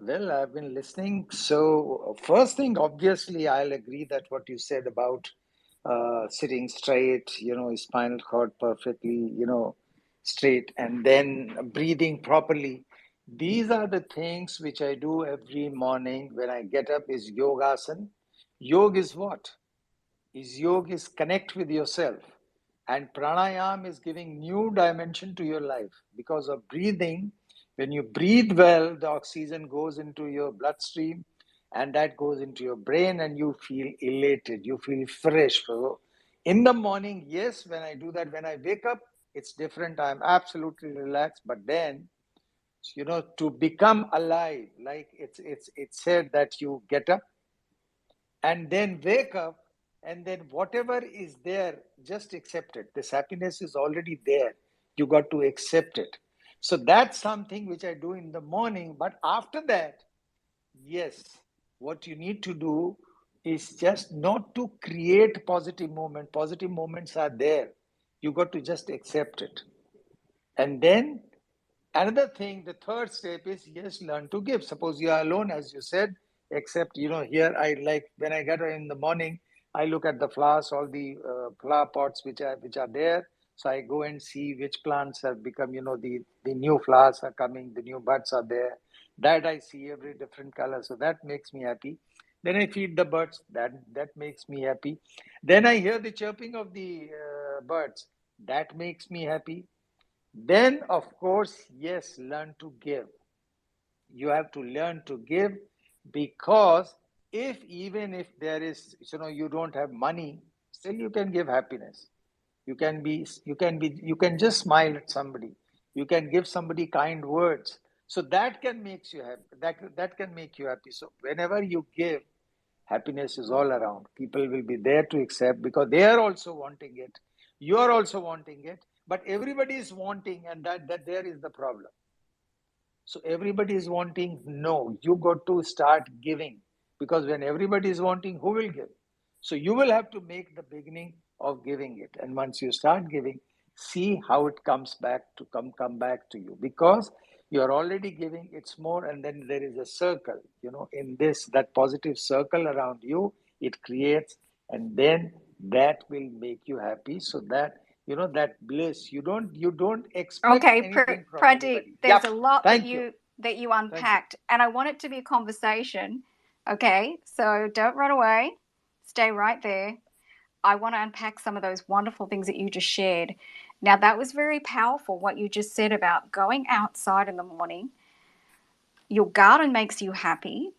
Well, I've been listening. So, first thing, obviously, I'll agree that what you said about sitting straight, spinal cord perfectly, straight, and then breathing properly. These are the things which I do every morning when I get up is yogasana. Yoga is what? Yoga is connect with yourself. And pranayam is giving new dimension to your life because of breathing. When you breathe well, the oxygen goes into your bloodstream, and that goes into your brain, and you feel elated, you feel fresh. So in the morning, yes, when I do that, when I wake up, it's different. I'm absolutely relaxed. But then, to become alive, like it's said that you get up and then wake up, and then whatever is there, just accept it. This happiness is already there. You got to accept it. So that's something which I do in the morning. But after that, yes, what you need to do is just not to create positive moment. Positive moments are there. You got to just accept it. And then another thing, the third step is, yes, learn to give. Suppose you are alone, as you said, except, here I like, when I get in the morning, I look at the flowers, all the flower pots which are there. So I go and see which plants have become, the new flowers are coming, the new buds are there. That I see every different color. So that makes me happy. Then I feed the birds. That makes me happy. Then I hear the chirping of the birds. That makes me happy. Then, of course, yes, learn to give. You have to learn to give, because even if there is, you don't have money, still you can give happiness. You can just smile at somebody. You can give somebody kind words. So that can make you happy. That can make you happy. So whenever you give, happiness is all around. People will be there to accept, because they are also wanting it. You are also wanting it, but everybody is wanting, and that there is the problem. So everybody is wanting. No, you got to start giving, because when everybody is wanting, who will give? So you will have to make the beginning of giving it. And once you start giving, see how it comes back to come back to you, because you are already giving. It's more, and then there is a circle, in that positive circle around you, it creates, and then that will make you happy. So that, that bliss, you don't expect Okay, anything from Pradeep, anybody. there's Yep. a lot Thank you. that you Thank you. unpacked, and I want it to be a conversation. Okay, so don't run away. Stay right there. I want to unpack some of those wonderful things that you just shared. Now, that was very powerful, what you just said about going outside in the morning. Your garden makes you happy,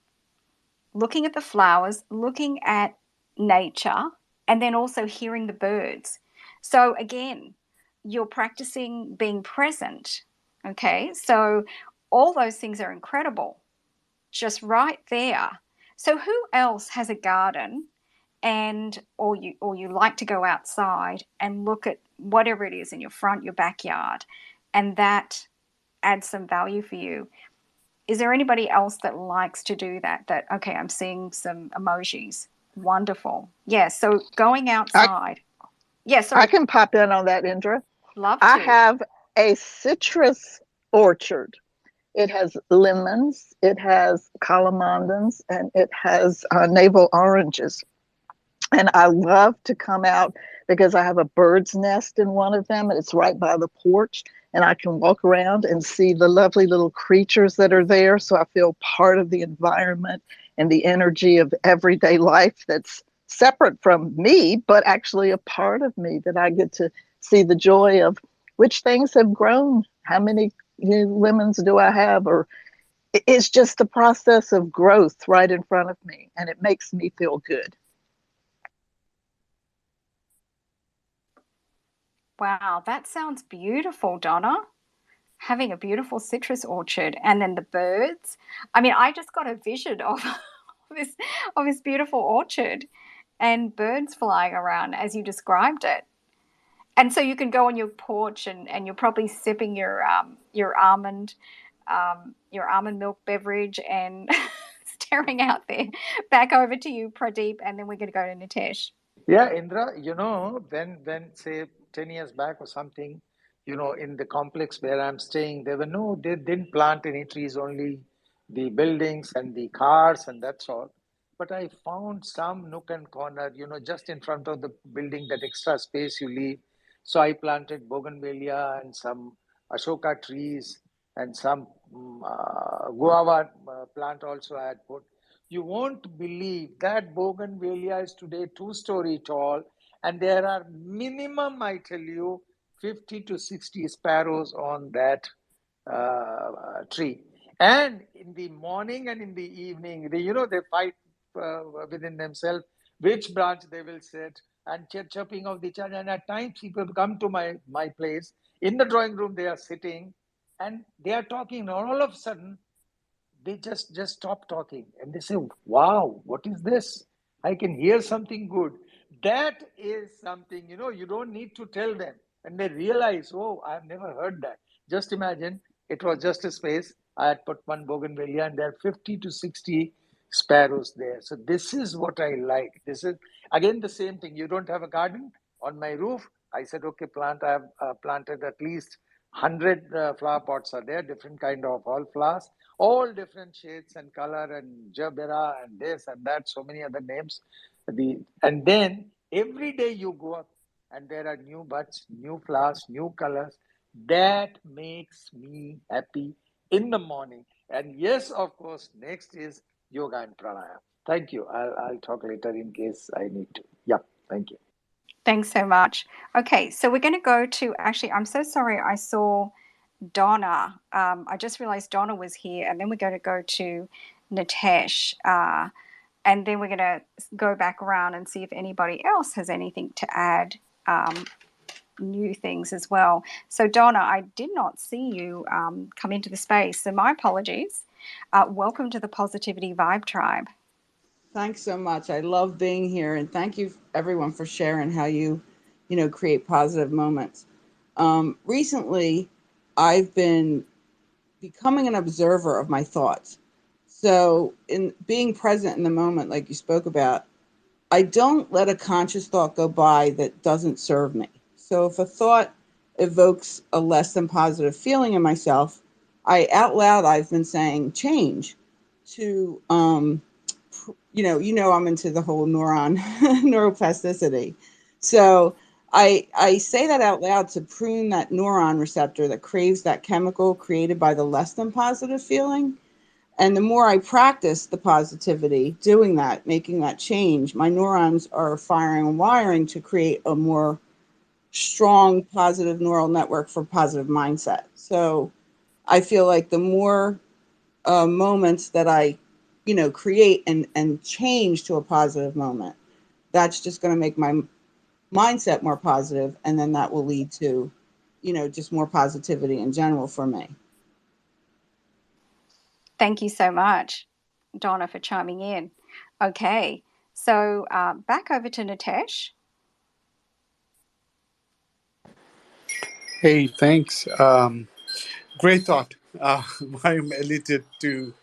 looking at the flowers, looking at nature, and then also hearing the birds. So, again, you're practicing being present. Okay, so all those things are incredible, just right there. So, who else has a garden, and or you like to go outside and look at whatever it is in your front, your backyard, and that adds some value for you? Is there anybody else that likes to do that? Okay, I'm seeing some emojis. Wonderful. Yes, so going I, outside. Yeah, I sorry. can pop in on that, Indra. Love I to. have a citrus orchard. It has lemons, it has calamandans, and it has navel oranges. And I love to come out because I have a bird's nest in one of them, and it's right by the porch. And I can walk around and see the lovely little creatures that are there. So I feel part of the environment and the energy of everyday life that's separate from me, but actually a part of me, that I get to see the joy of which things have grown. How many lemons do I have? Or it's just the process of growth right in front of me. And it makes me feel good. Wow, that sounds beautiful, Donna. Having a beautiful citrus orchard, and then the birds. I mean, I just got a vision of this of this beautiful orchard and birds flying around as you described it. And so you can go on your porch, and you're probably sipping your almond milk beverage and staring out there. Back over to you, Pradeep, and then we're going to go to Nitesh. Yeah, Indra, when say 10 years back or something, in the complex where I'm staying, they didn't plant any trees, only the buildings and the cars, and that's all. But I found some nook and corner, just in front of the building, that extra space you leave. So I planted bougainvillea and some Ashoka trees, and some guava plant also I had put. You won't believe that bougainvillea is today 2-story tall, and there are minimum, I tell you, 50 to 60 sparrows on that tree. And in the morning and in the evening, they fight within themselves which branch they will sit, and chirping of the child. And at times people come to my place. In the drawing room, they are sitting and they are talking. And all of a sudden, they just stop talking, and they say, wow, what is this? I can hear something good. That is something, you don't need to tell them, and they realize, oh, I've never heard that. Just imagine, it was just a space. I had put one bougainvillea, and there are 50 to 60 sparrows there. So this is what I like. This is again the same thing. You don't have a garden. On my roof, I said, okay, I have planted at least 100 flower pots are there, different kind of all flowers, all different shades and color and gerbera and this and that, so many other names. And then every day you go up and there are new buds, new flowers, new colors. That makes me happy in the morning. And yes, of course, next is yoga and pranayama. Thank you. I'll talk later in case I need to. Yeah, thank you. Thanks so much. Okay, so we're going to go to, actually, I'm so sorry, I saw Donna. I just realized Donna was here, and then we're going to go to Nitesh, and then we're going to go back around and see if anybody else has anything to add, new things as well. So Donna, I did not see you come into the space, so my apologies. Welcome to the Positivity Vibe Tribe. Thanks so much. I love being here, and thank you everyone for sharing how you create positive moments. Recently, I've been becoming an observer of my thoughts. So, in being present in the moment, like you spoke about, I don't let a conscious thought go by that doesn't serve me. So, if a thought evokes a less than positive feeling in myself, out loud I've been saying change to I'm into the whole neuroplasticity. So I say that out loud to prune that neuron receptor that craves that chemical created by the less than positive feeling. And the more I practice the positivity, doing that, making that change, my neurons are firing and wiring to create a more strong positive neural network for positive mindset. So I feel like the more moments that I create and change to a positive moment, that's just going to make my mindset more positive, and then that will lead to just more positivity in general for me. Thank you so much, Donna, for chiming in. Okay, so back over to Nitesh. Hey, thanks. Great thought. I'm elated to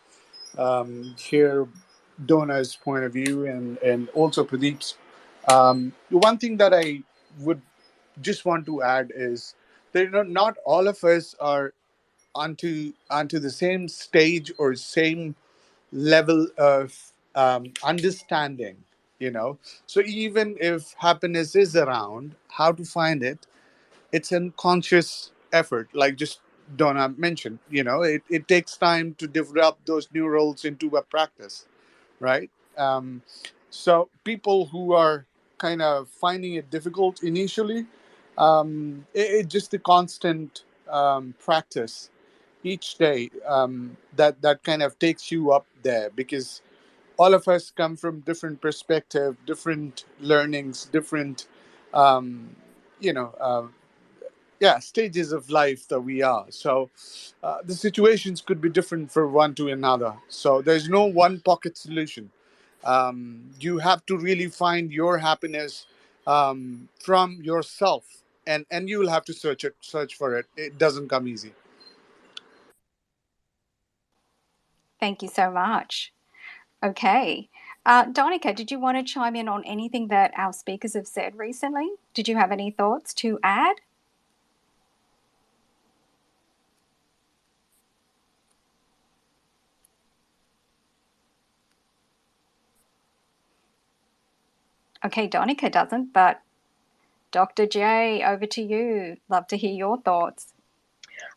hear Donna's point of view and also Pradeep's. One thing that I would just want to add is that not all of us are onto the same stage or same level of understanding. So even if happiness is around, how to find it, it's a conscious effort, like just Donna mentioned. It takes time to develop those new roles into a practice, right? So people who are kind of finding it difficult initially, it just the constant practice each day, that kind of takes you up there, because all of us come from different perspective, different learnings, different um, you know stages of life that we are. So the situations could be different for one to another. So there's no one pocket solution. You have to really find your happiness from yourself, and you will have to search for it. It doesn't come easy. Thank you so much. Okay. Donica, did you want to chime in on anything that our speakers have said recently? Did you have any thoughts to add? Okay, Donica doesn't, but Dr. J, over to you. Love to hear your thoughts.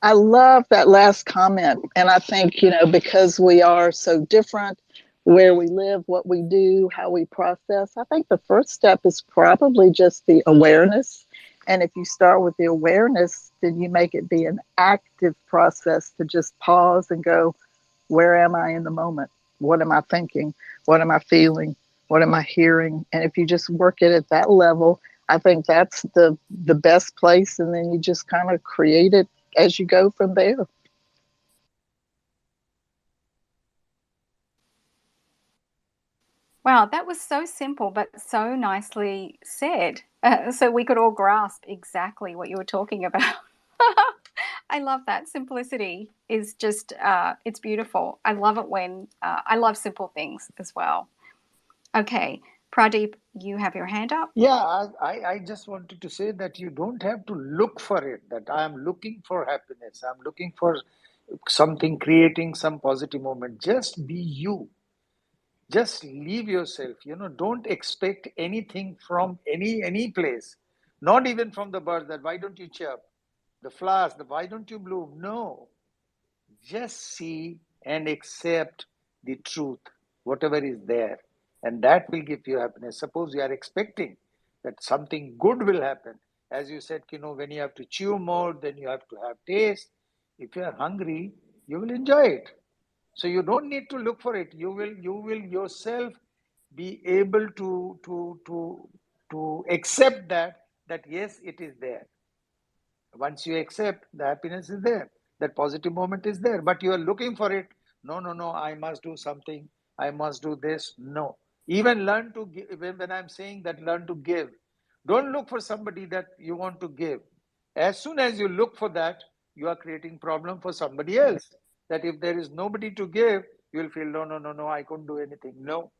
I love that last comment. And I think, because we are so different, where we live, what we do, how we process, I think the first step is probably just the awareness. And if you start with the awareness, then you make it be an active process to just pause and go, where am I in the moment? What am I thinking? What am I feeling? What am I hearing? And if you just work it at that level, I think that's the best place. And then you just kind of create it as you go from there. Wow, that was so simple, but so nicely said. So we could all grasp exactly what you were talking about. I love that. Simplicity is just, it's beautiful. I love it when, I love simple things as well. Okay, Pradeep, you have your hand up. Yeah, I just wanted to say that you don't have to look for it, that I am looking for happiness. I'm looking for something, creating some positive moment. Just be you. Just leave yourself. Don't expect anything from any place. Not even from the birds that why don't you chirp? The flowers, the why don't you bloom? No. Just see and accept the truth, whatever is there, and that will give you happiness. Suppose you are expecting that something good will happen, as you said, when you have to chew more, then you have to have taste. If you are hungry, you will enjoy it. So you don't need to look for it. You will yourself be able to accept that yes, it is there. Once you accept, the happiness is there, that positive moment is there, but you are looking for it. No, no, no, I must do something, I must do this. No. Even learn to give. When I'm saying that, learn to give. Don't look for somebody that you want to give. As soon as you look for that, you are creating problem for somebody else. That if there is nobody to give, you will feel, no, no, no, no, I couldn't do anything. No.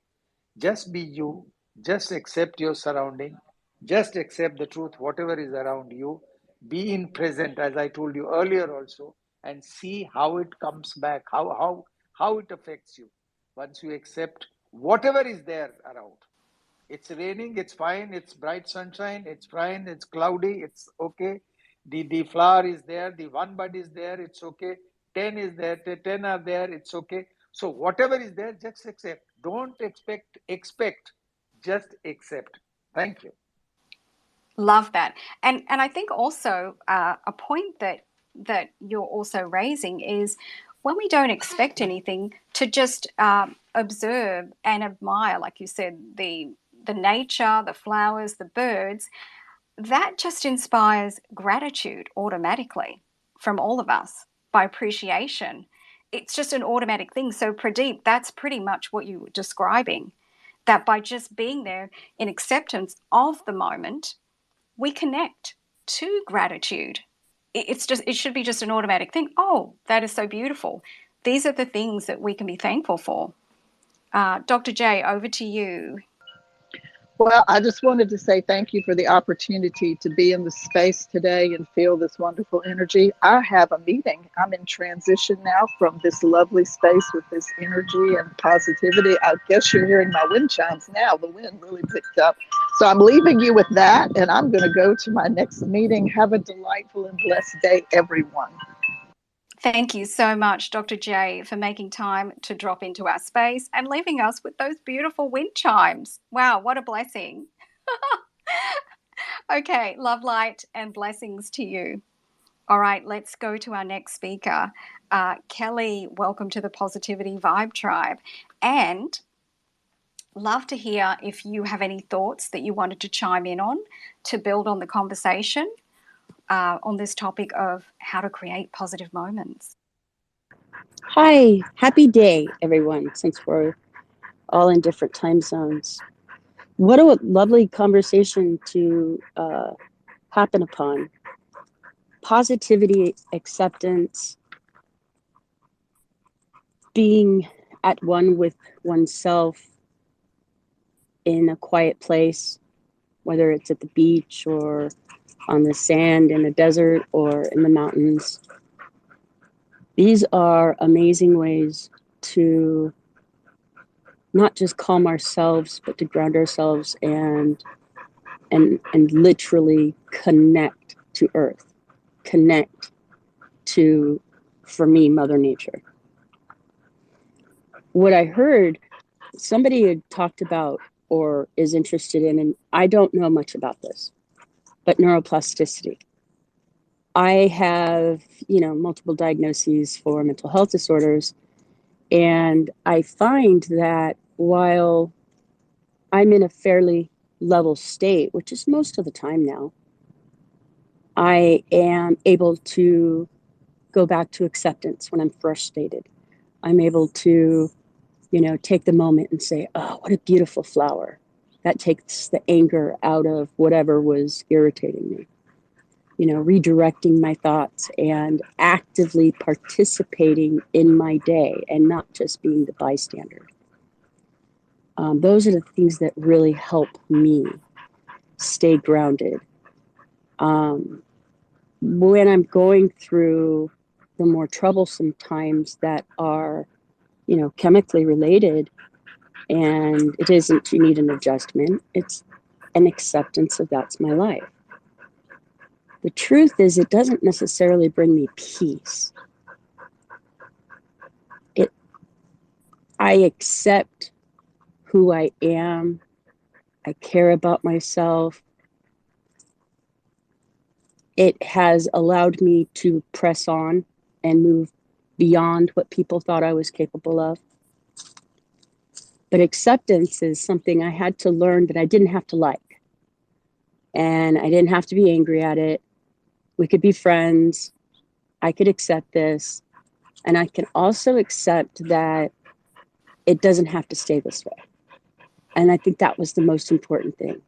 Just be you. Just accept your surrounding. Just accept the truth, whatever is around you. Be in present, as I told you earlier also, and see how it comes back, how it affects you. Once you accept whatever is there around. It's raining, it's fine, it's bright sunshine, it's fine, it's cloudy, it's okay. The flower is there, the one bud is there, it's okay. 10 is there, 10 are there, it's okay. So whatever is there, just accept. Don't expect, just accept. Thank you. Love that. And I think also a point that you're also raising is when we don't expect anything, to just observe and admire, like you said, the nature, the flowers, the birds, that just inspires gratitude automatically from all of us by appreciation. It's just an automatic thing. So Pradeep, that's pretty much what you were describing, that by just being there in acceptance of the moment, we connect to gratitude. It should be just an automatic thing. Oh, that is so beautiful. These are the things that we can be thankful for. Dr. J, over to you. Well, I just wanted to say thank you for the opportunity to be in the space today and feel this wonderful energy. I have a meeting. I'm in transition now from this lovely space with this energy and positivity. I guess you're hearing my wind chimes now. The wind really picked up. So I'm leaving you with that, and I'm going to go to my next meeting. Have a delightful and blessed day, everyone. Thank you so much, Dr. J, for making time to drop into our space and leaving us with those beautiful wind chimes. Wow, what a blessing. Okay, love, light, and blessings to you. All right, let's go to our next speaker. Kelly, welcome to the Positivity Vibe Tribe. And love to hear if you have any thoughts that you wanted to chime in on to build on the conversation on this topic of how to create positive moments. Hi, happy day, everyone, since we're all in different time zones. What a lovely conversation to happen upon. Positivity, acceptance, being at one with oneself in a quiet place, whether it's at the beach or on the sand in a desert or in the mountains. These are amazing ways to not just calm ourselves, but to ground ourselves and literally connect to Earth, connect to, for me, Mother Nature. What I heard, somebody had talked about or is interested in, and I don't know much about this, but neuroplasticity. I have, multiple diagnoses for mental health disorders, and I find that while I'm in a fairly level state, which is most of the time now, I am able to go back to acceptance when I'm frustrated. I'm able to, take the moment and say, oh, what a beautiful flower. That takes the anger out of whatever was irritating me. Redirecting my thoughts and actively participating in my day and not just being the bystander. Those are the things that really help me stay grounded. When I'm going through the more troublesome times that are, chemically related, and it isn't you need an adjustment, it's an acceptance of that's my life. The truth is, it doesn't necessarily bring me peace. I accept who I am. I care about myself. It has allowed me to press on and move beyond what people thought I was capable of. But acceptance is something I had to learn that I didn't have to like. And I didn't have to be angry at it. We could be friends. I could accept this. And I can also accept that it doesn't have to stay this way. And I think that was the most important thing.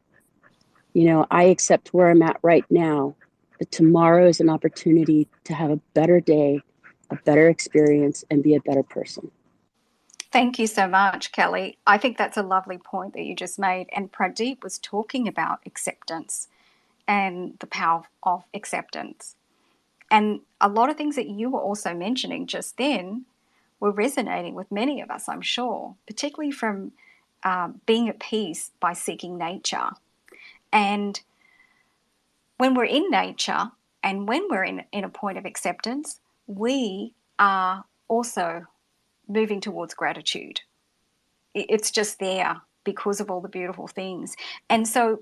I accept where I'm at right now, but tomorrow is an opportunity to have a better day, a better experience, and be a better person. Thank you so much, Kelly. I think that's a lovely point that you just made. And Pradeep was talking about acceptance and the power of acceptance. And a lot of things that you were also mentioning just then were resonating with many of us, I'm sure, particularly from being at peace by seeking nature. And when we're in nature and when we're in a point of acceptance, we are also moving towards gratitude. It's just there because of all the beautiful things. And so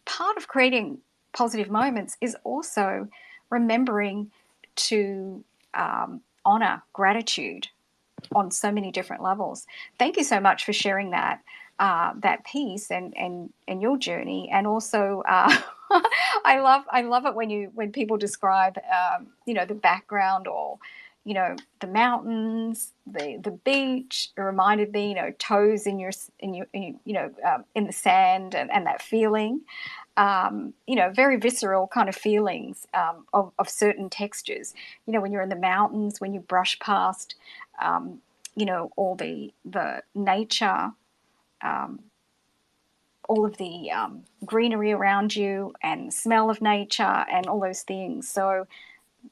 part of creating positive moments is also remembering to honor gratitude on so many different levels. Thank you so much for sharing that piece and your journey, and also I love it when people describe the background, or the mountains, the beach. It reminded me, toes in in the sand, and that feeling. Very visceral kind of feelings of certain textures. When you're in the mountains, when you brush past, all the nature, all of the greenery around you, and smell of nature, and all those things.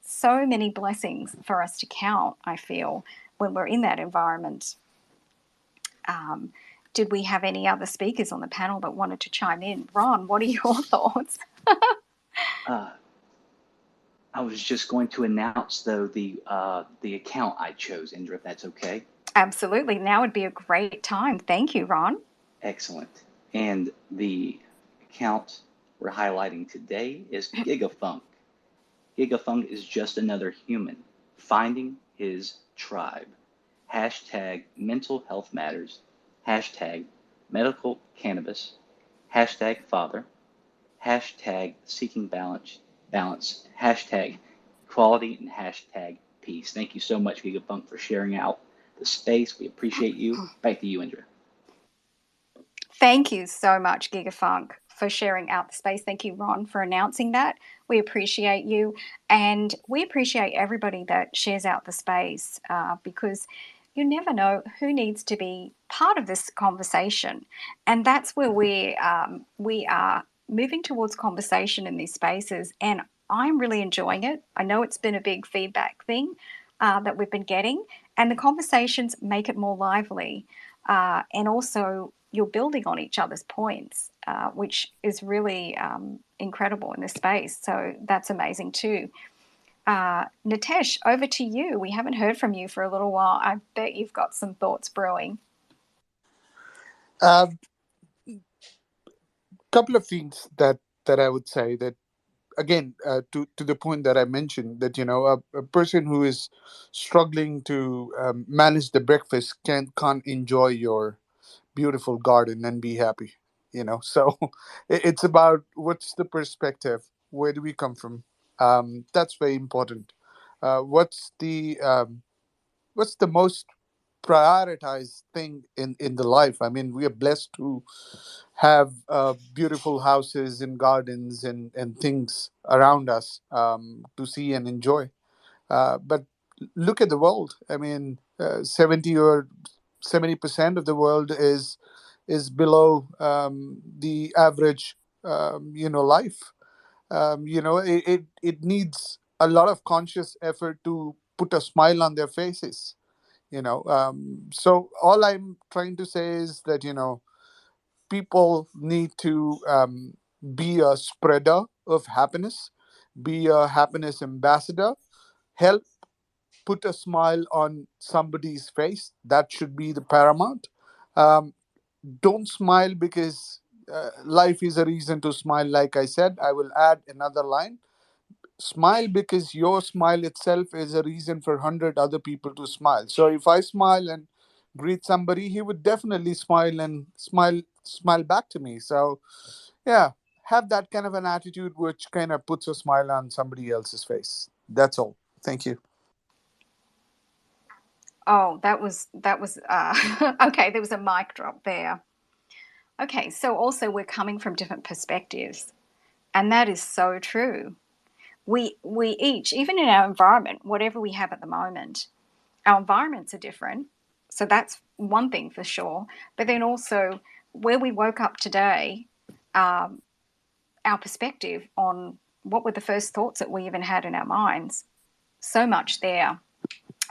So many blessings for us to count, I feel, when we're in that environment. Did we have any other speakers on the panel that wanted to chime in? Ron, what are your thoughts? I was just going to announce, though, the account I chose, Indra, if that's okay. Absolutely. Now would be a great time. Thank you, Ron. Excellent. And the account we're highlighting today is GigaFunk. GigaFunk is just another human finding his tribe. Hashtag mental health matters. Hashtag medical cannabis. Hashtag father. Hashtag seeking balance. Hashtag equality, and hashtag peace. Thank you so much, GigaFunk, for sharing out the space. We appreciate you. Back to you, Indra. Thank you so much, GigaFunk, for sharing out the space. Thank you, Ron, for announcing that. We appreciate you. And we appreciate everybody that shares out the space, because you never know who needs to be part of this conversation. And that's where we are moving towards conversation in these spaces. And I'm really enjoying it. I know it's been a big feedback thing that we've been getting. And the conversations make it more lively. And also, you're building on each other's points, which is really incredible in this space. So that's amazing too. Nitesh, over to you. We haven't heard from you for a little while. I bet you've got some thoughts brewing. Couple of things that I would say, that again, to the point that I mentioned, that a person who is struggling to manage the breakfast can't enjoy your beautiful garden and be happy. So it's about what's the perspective, where do we come from. That's very important. What's the most prioritized thing in the life? I mean, we are blessed to have beautiful houses and gardens and things around us to see and enjoy. But look at the world. I mean, 70 or 70% of the world is below the average, life. It needs a lot of conscious effort to put a smile on their faces. So all I'm trying to say is that people need to be a spreader of happiness, be a happiness ambassador, help put a smile on somebody's face. That should be the paramount. Um, don't smile because life is a reason to smile. Like I said, I will add another line: smile because your smile itself is a reason for 100 other people to smile. So if I smile and greet somebody, he would definitely smile and smile back to me. So yeah, have that kind of an attitude which kind of puts a smile on somebody else's face. That's all. Thank you. Oh, that was okay. There was a mic drop there. Okay, so also we're coming from different perspectives, and that is so true. We each, even in our environment, whatever we have at the moment, our environments are different. So that's one thing for sure. But then also where we woke up today, um, our perspective on what were the first thoughts that we even had in our minds. So much there.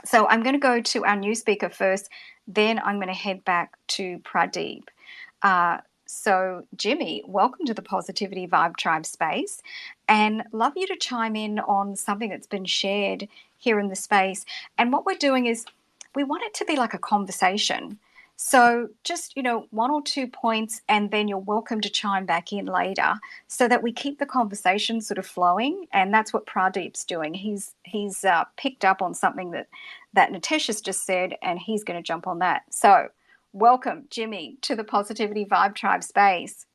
So I'm going to go to our new speaker first, then I'm going to head back to Pradeep. So, Jimmy, welcome to the Positivity Vibe Tribe space, and love you to chime in on something that's been shared here in the space. And what we're doing is we want it to be like a conversation. So, just, one or two points, and then you're welcome to chime back in later so that we keep the conversation sort of flowing. And that's what Pradeep's doing. He's picked up on something that Nitesh's just said, and he's going to jump on that. So, welcome, Jimmy, to the Positivity Vibe Tribe space.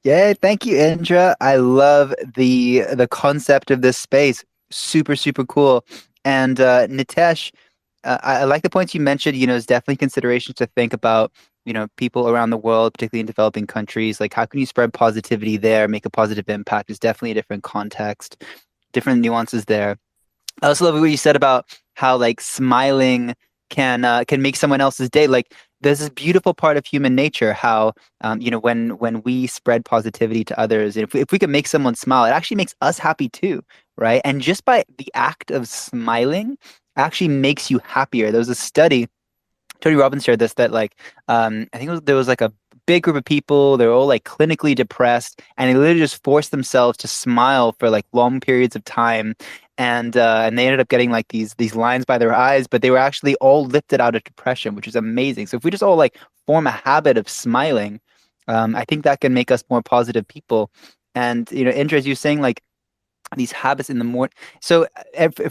Yeah, thank you, Indra. I love the concept of this space. Super, super cool. And Nitesh, I like the points you mentioned. It's definitely considerations to think about. People around the world, particularly in developing countries, like how can you spread positivity there, make a positive impact? Is definitely a different context, different nuances there. I also love what you said about how like smiling can make someone else's day. Like there's this beautiful part of human nature, how when we spread positivity to others, if we can make someone smile, it actually makes us happy too, right? And just by the act of smiling actually makes you happier. There was a study. Tony Robbins shared this that like I think there was like a big group of people. They were all like clinically depressed, and they literally just forced themselves to smile for like long periods of time, and they ended up getting like these lines by their eyes, but they were actually all lifted out of depression, which is amazing. So if we just all like form a habit of smiling, I think that can make us more positive people. And Indra, as you're saying, like these habits in the morning. So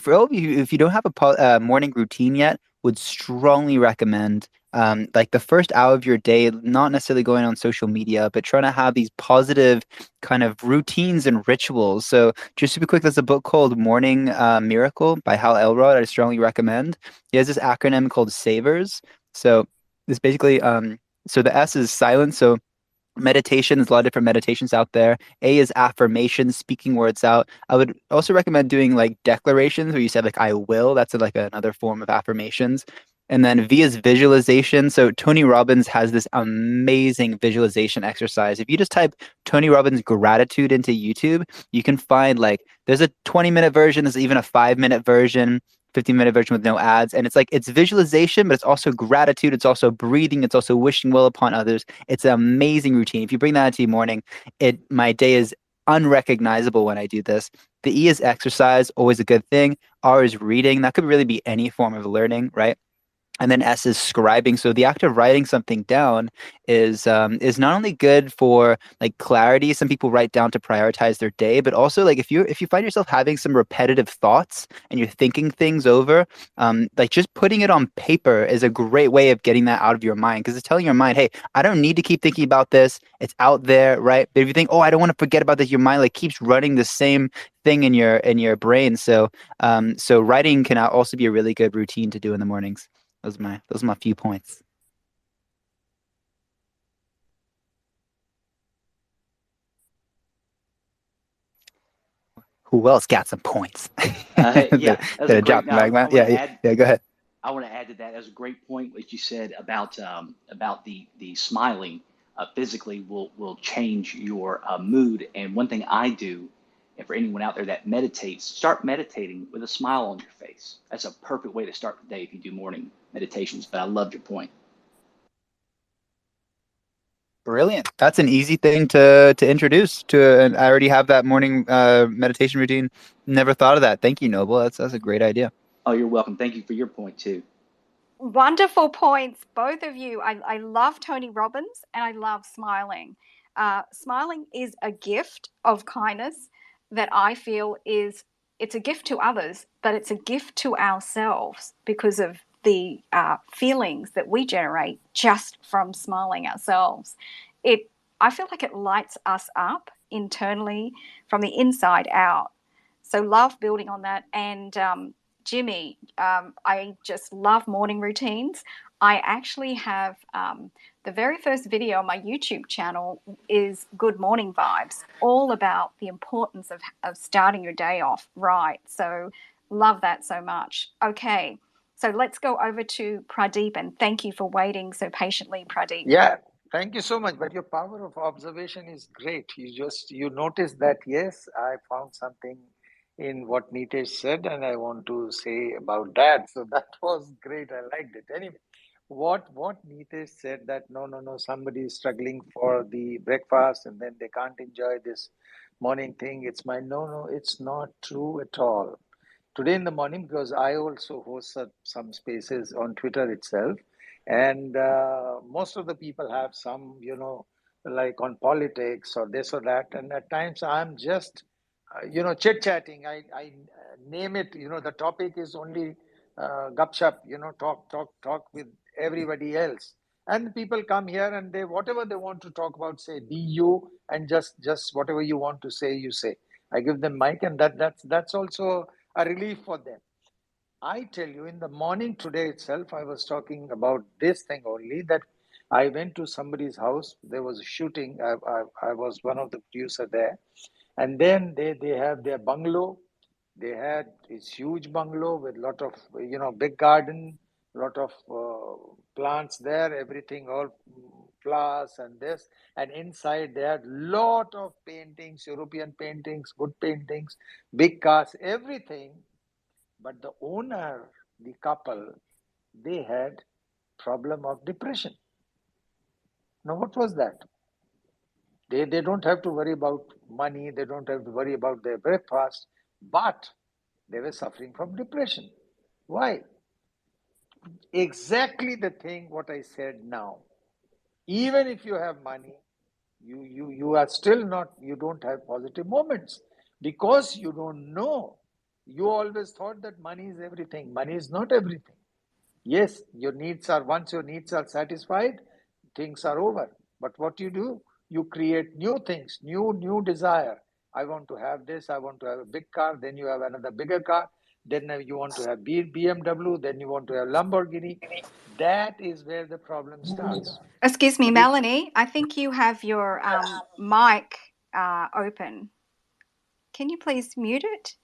for all of you, if you don't have a morning routine yet, would strongly recommend like the first hour of your day, not necessarily going on social media, but trying to have these positive kind of routines and rituals. So just super quick, there's a book called Morning Miracle by Hal Elrod. I strongly recommend. He has this acronym called SAVERS. So this basically, so the S is silence. So meditation, there's a lot of different meditations out there. A is affirmation, speaking words out. I would also recommend doing like declarations where you said like I will. That's like another form of affirmations. And then V is visualization. So Tony Robbins has this amazing visualization exercise. If you just type Tony Robbins gratitude into YouTube, you can find like there's a 20-minute version, there's even a 5-minute version. 15-minute version with no ads. And it's visualization, but it's also gratitude. It's also breathing. It's also wishing well upon others. It's an amazing routine. If you bring that into your morning, my day is unrecognizable when I do this. The E is exercise, always a good thing. R is reading. That could really be any form of learning, right? And then S is scribing. So the act of writing something down is not only good for like clarity. Some people write down to prioritize their day, but also like if you find yourself having some repetitive thoughts and you're thinking things over, like just putting it on paper is a great way of getting that out of your mind, because it's telling your mind, hey, I don't need to keep thinking about this. It's out there, right? But if you think, oh, I don't want to forget about this, your mind like keeps running the same thing in your brain. So so writing can also be a really good routine to do in the mornings. Those are my few points. Who else got some points? Yeah, that's a great. Drop the Now magma. I want to Yeah, add. yeah. Go ahead. I want to add to that. That was a great point what you said about the smiling physically will change your mood. And one thing I do, and for anyone out there that meditates, start meditating with a smile on your face. That's a perfect way to start the day if you do morning meditations. But I loved your point. Brilliant. That's an easy thing to introduce to. And I already have that morning meditation routine. Never thought of that. Thank you, Noble. That's a great idea. Oh, you're welcome. Thank you for your point too. Wonderful points, both of you. I love Tony Robbins and I love smiling. Smiling is a gift of kindness that I feel it's a gift to others, but it's a gift to ourselves because of the feelings that we generate just from smiling ourselves. I feel like it lights us up internally from the inside out. So love building on that. And Jimmy, I just love morning routines. I actually have the very first video on my YouTube channel is Good Morning Vibes, all about the importance of starting your day off right. So love that so much. Okay, so let's go over to Pradeep, and thank you for waiting so patiently, Pradeep. Yeah, thank you so much. But your power of observation is great. You notice that, yes, I found something in what Nitesh said, and I want to say about that. So that was great. I liked it. Anyway, what Nitesh said, that no, somebody is struggling for the breakfast and then they can't enjoy this morning thing. No, it's not true at all. Today in the morning, because I also host some spaces on Twitter itself, and most of the people have some, like on politics or this or that, and at times I'm just, chit chatting. I name it, the topic is only gupshup, talk with everybody else. And people come here and they, whatever they want to talk about, say, be you, and just whatever you want to say, you say. I give them mic, and that's also a relief for them. I tell you, in the morning today itself, I was talking about this thing only, that I went to somebody's house. There was a shooting. I was one of the producer there. And then they have their bungalow. They had this huge bungalow with lot of, big garden, lot of plants there, everything, all flowers and this. And inside they had lot of paintings, European paintings, good paintings, big cars, everything. But the owner, the couple, they had problem of depression. Now, what was that? They don't have to worry about money, they don't have to worry about their breakfast, but they were suffering from depression. Why? Exactly the thing what I said now. Even if you have money, you are still not, you don't have positive moments because you don't know. You always thought that money is everything. Money is not everything. Yes, once your needs are satisfied, things are over. But what do? You create new things, new desire. I want to have this, I want to have a big car, then you have another bigger car, then you want to have BMW, then you want to have Lamborghini. That is where the problem starts. Excuse me, Today, Melanie. I think you have your mic open. Can you please mute it?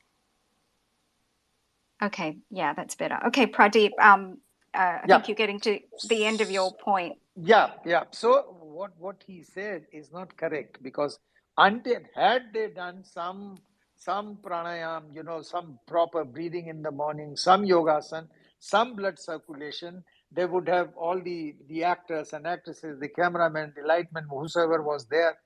Okay, yeah, that's better. Okay, Pradeep, I yeah. think you're getting to the end of your point. Yeah. So what he said is not correct, because until had they done some pranayam, some proper breathing in the morning, some yogasan, some blood circulation, they would have all the actors and actresses, the cameraman, the lightman, whosoever was there,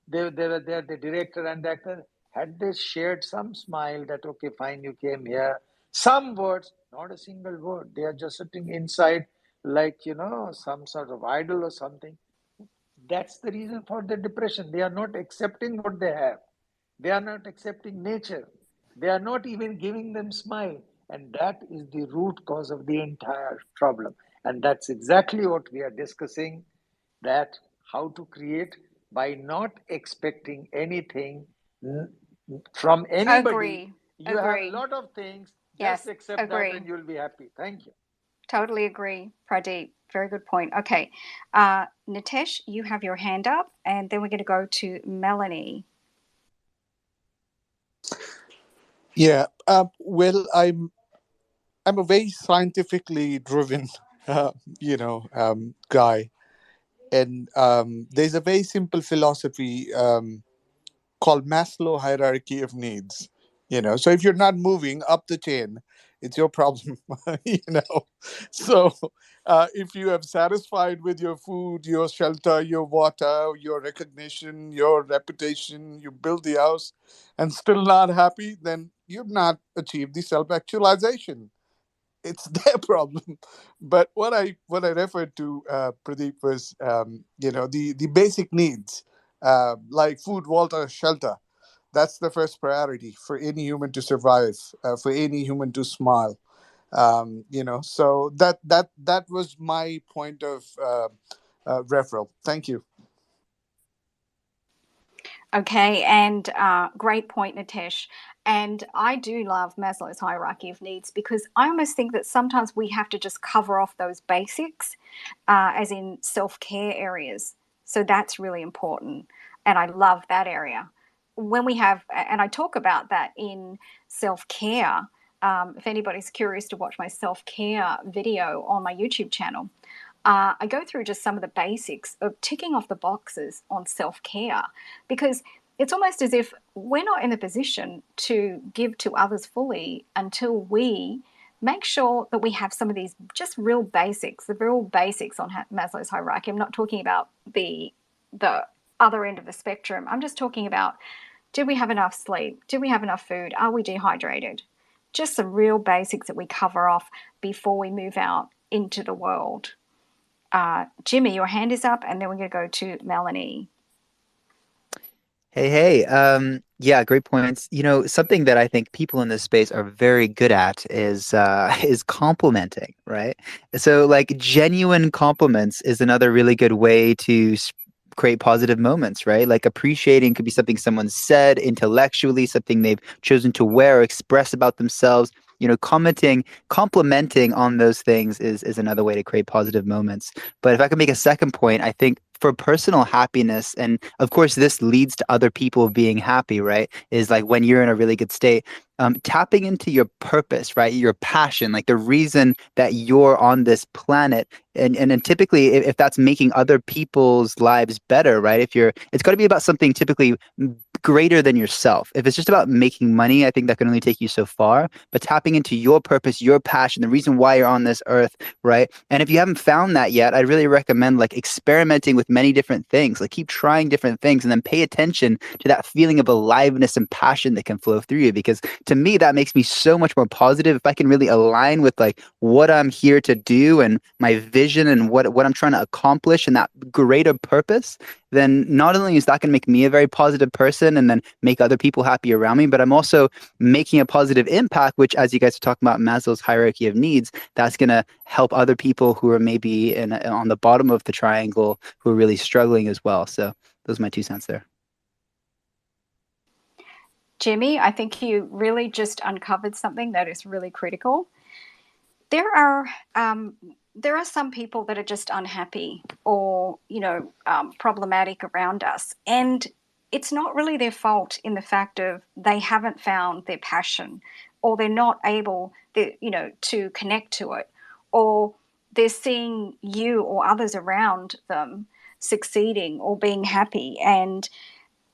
they were there, the director and the actor. Had they shared some smile that, okay, fine, you came here, some words, not a single word. They are just sitting inside like, some sort of idol or something. That's the reason for the depression. They are not accepting what they have. They are not accepting nature. They are not even giving them smile. And that is the root cause of the entire problem. And that's exactly what we are discussing, that how to create by not expecting anything from anybody. Agree. You have a Agree. lot of things, just Yes, accept that agree. and you'll be happy. Thank you. Totally agree, Pradeep. Very good point. Okay. Nitesh, you have your hand up, and then we're going to go to Melanie. Yeah. Well, I'm I'm a very scientifically driven, guy, and there's a very simple philosophy called Maslow hierarchy of needs. So if you're not moving up the chain, it's your problem. you know. So if you have satisfied with your food, your shelter, your water, your recognition, your reputation, you build the house, and still not happy, then you've not achieved the self-actualization. It's their problem. But what I referred to, Pradeep, was the basic needs, like food, water, shelter. That's the first priority for any human to survive, for any human to smile. So that was my point of referral. Thank you. Okay, and great point, Nitesh. And I do love Maslow's hierarchy of needs because I almost think that sometimes we have to just cover off those basics, as in self care areas. So that's really important. And I love that area. When we have, and I talk about that in self care. If anybody's curious to watch my self care video on my YouTube channel, I go through just some of the basics of ticking off the boxes on self care because it's almost as if we're not in a position to give to others fully until we make sure that we have some of these just real basics, the real basics on Maslow's hierarchy. I'm not talking about the other end of the spectrum. I'm just talking about, did we have enough sleep? Did we have enough food? Are we dehydrated? Just some real basics that we cover off before we move out into the world. Jimmy, your hand is up, and then we're going to go to Melanie. Hey. Yeah, great points. Something that I think people in this space are very good at is is complimenting, right? So like genuine compliments is another really good way to create positive moments, right? Like appreciating could be something someone said intellectually, something they've chosen to wear or express about themselves. Complimenting on those things is another way to create positive moments. But if I could make a second point, I think for personal happiness, and of course this leads to other people being happy, right? Is like when you're in a really good state, tapping into your purpose, right? Your passion, like the reason that you're on this planet. And then typically if that's making other people's lives better, right? It's got to be about something typically greater than yourself. If it's just about making money, I think that can only take you so far. But tapping into your purpose, your passion, the reason why you're on this earth, right? And if you haven't found that yet, I'd really recommend like experimenting with many different things. Like keep trying different things and then pay attention to that feeling of aliveness and passion that can flow through you. Because to me, that makes me so much more positive if I can really align with like what I'm here to do and my vision and what I'm trying to accomplish and that greater purpose. Then not only is that going to make me a very positive person and then make other people happy around me, but I'm also making a positive impact, which, as you guys are talking about Maslow's hierarchy of needs, that's going to help other people who are maybe on the bottom of the triangle who are really struggling as well. So those are my 2 cents there. Jimmy, I think you really just uncovered something that is really critical. There are some people that are just unhappy or problematic around us, and it's not really their fault in the fact of they haven't found their passion, or they're not able to connect to it, or they're seeing you or others around them succeeding or being happy, and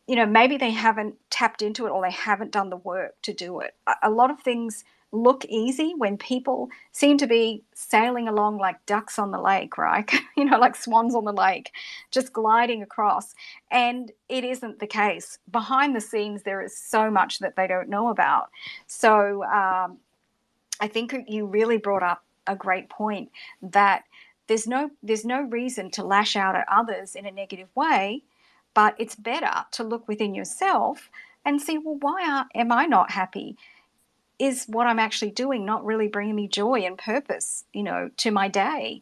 maybe they haven't tapped into it or they haven't done the work to do it. A lot of things look easy when people seem to be sailing along like ducks on the lake, right? Like swans on the lake, just gliding across. And it isn't the case. Behind the scenes, there is so much that they don't know about. So I think you really brought up a great point that there's no reason to lash out at others in a negative way, but it's better to look within yourself and see, well, why am I not happy? Is what I'm actually doing not really bringing me joy and purpose, to my day?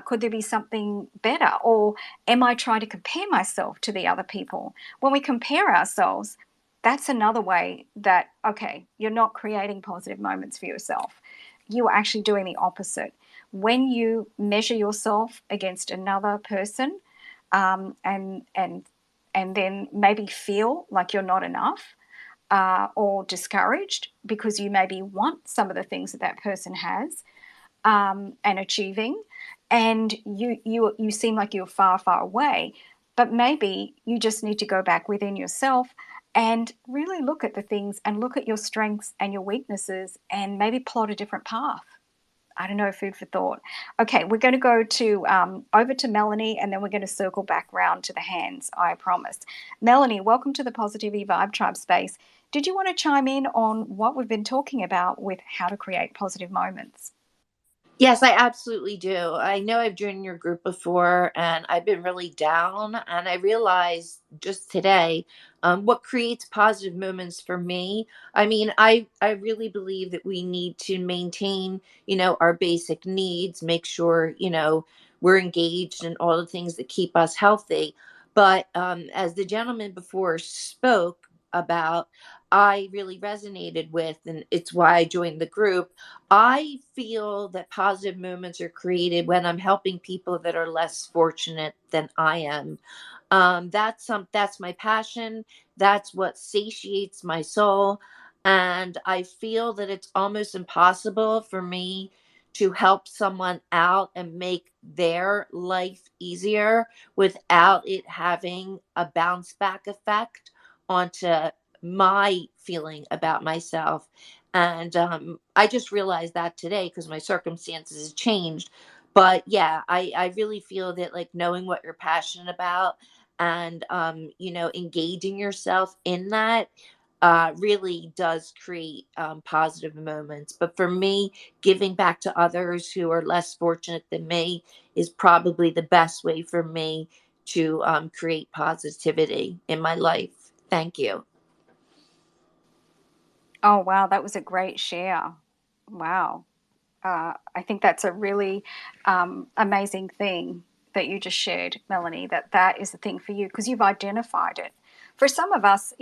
Could there be something better? Or am I trying to compare myself to the other people? When we compare ourselves, that's another way that, okay, you're not creating positive moments for yourself. You are actually doing the opposite. When you measure yourself against another person, and then maybe feel like you're not enough, or discouraged because you maybe want some of the things that that person has and achieving, and you seem like you're far, far away. But maybe you just need to go back within yourself and really look at the things and look at your strengths and your weaknesses and maybe plot a different path. I don't know, food for thought. Okay, we're going to go to over to Melanie, and then we're going to circle back round to the hands, I promise. Melanie, welcome to the Positivity Vibe Tribe space. Did you want to chime in on what we've been talking about with how to create positive moments? Yes, I absolutely do. I know I've joined your group before and I've been really down. And I realized just today what creates positive moments for me. I mean, I really believe that we need to maintain, our basic needs, make sure, we're engaged in all the things that keep us healthy. But as the gentleman before spoke about, I really resonated with, and it's why I joined the group. I feel that positive moments are created when I'm helping people that are less fortunate than I am. That's my passion. That's what satiates my soul. And I feel that it's almost impossible for me to help someone out and make their life easier without it having a bounce back effect onto my feeling about myself. And I just realized that today because my circumstances have changed. But yeah, I really feel that like knowing what you're passionate about and, engaging yourself in that really does create positive moments. But for me, giving back to others who are less fortunate than me is probably the best way for me to create positivity in my life. Thank you. Oh, wow, that was a great share. Wow. I think that's a really amazing thing that you just shared, Melanie, that is the thing for you because you've identified it. For some of us,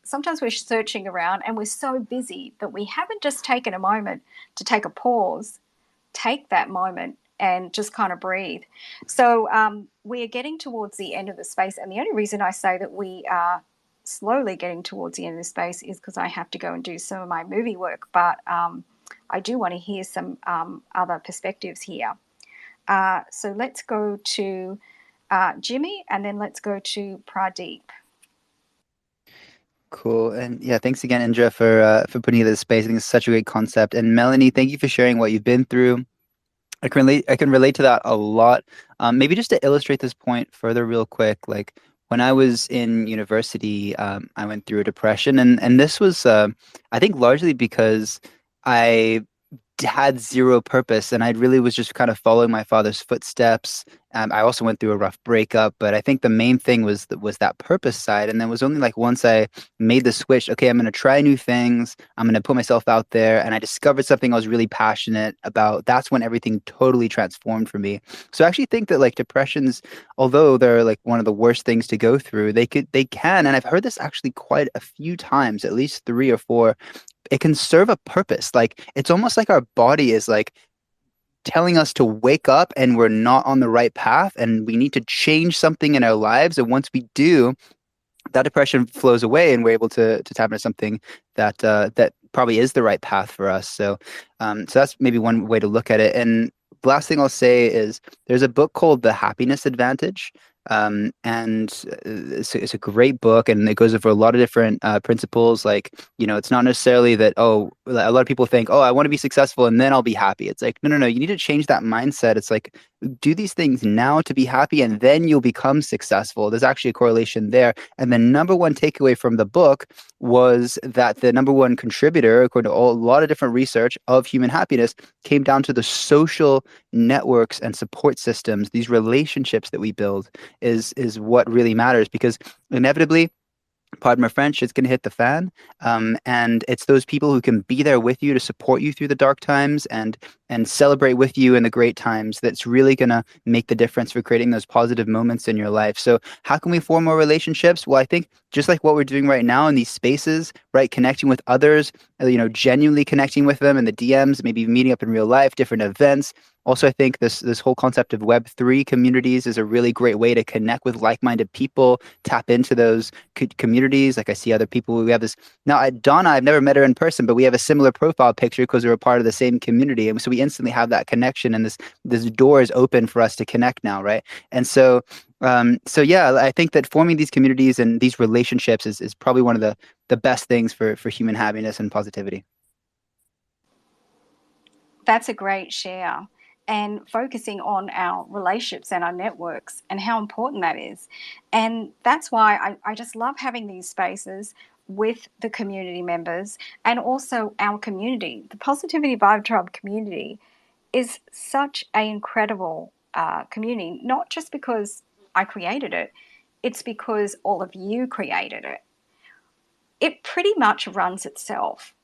sometimes we're searching around and we're so busy that we haven't just taken a moment to take a pause, take that moment and just kind of breathe. So we are getting towards the end of the space. And the only reason I say that we are slowly getting towards the end of the space is because I have to go and do some of my movie work. But I do want to hear some other perspectives here. So let's go to Jimmy, and then let's go to Pradeep. Cool. And yeah, thanks again, Indra, for putting it in this space. I think it's such a great concept. And Melanie, thank you for sharing what you've been through. I can relate to that a lot. Maybe just to illustrate this point further, real quick, like when I was in university, I went through a depression, and this was, I think, largely because I had zero purpose, and I really was just kind of following my father's footsteps. I also went through a rough breakup, but I think the main thing was that purpose side. And then it was only like once I made the switch, okay, I'm going to try new things. I'm going to put myself out there, and I discovered something I was really passionate about. That's when everything totally transformed for me. So I actually think that like depressions, although they're like one of the worst things to go through, they can, and I've heard this actually quite a few times, at least three or four. It can serve a purpose. Like it's almost like our body is like telling us to wake up and we're not on the right path and we need to change something in our lives. And once we do, that depression flows away and we're able to tap into something that probably is the right path for us. So that's maybe one way to look at it. And the last thing I'll say is there's a book called The Happiness Advantage. And it's a great book, and it goes over a lot of different principles. Like, it's not necessarily that, oh, a lot of people think, oh, I want to be successful and then I'll be happy. It's like, no, you need to change that mindset. It's like, do these things now to be happy and then you'll become successful. There's actually a correlation there. And the number one takeaway from the book was that the number one contributor, according to a lot of different research of human happiness, came down to the social networks and support systems, these relationships that we build is what really matters, because inevitably, pardon my French, it's going to hit the fan. And it's those people who can be there with you to support you through the dark times and celebrate with you in the great times that's really going to make the difference for creating those positive moments in your life. So how can we form more relationships? Well, I think just like what we're doing right now in these spaces, right? Connecting with others genuinely connecting with them in the DMs, maybe meeting up in real life, different events. Also, I think this whole concept of Web3 communities is a really great way to connect with like-minded people, tap into those communities. Like I see other people. We have this now. Donna, I've never met her in person, but we have a similar profile picture because we're a part of the same community, and so we instantly have that connection, and this door is open for us to connect now, right? And so. So yeah, I think that forming these communities and these relationships is probably one of the best things for human happiness and positivity. That's a great share. And focusing on our relationships and our networks and how important that is. And that's why I just love having these spaces with the community members and also our community. The Positivity Vibe Tribe community is such an incredible community, not just because I created it, it's because all of you created it. It pretty much runs itself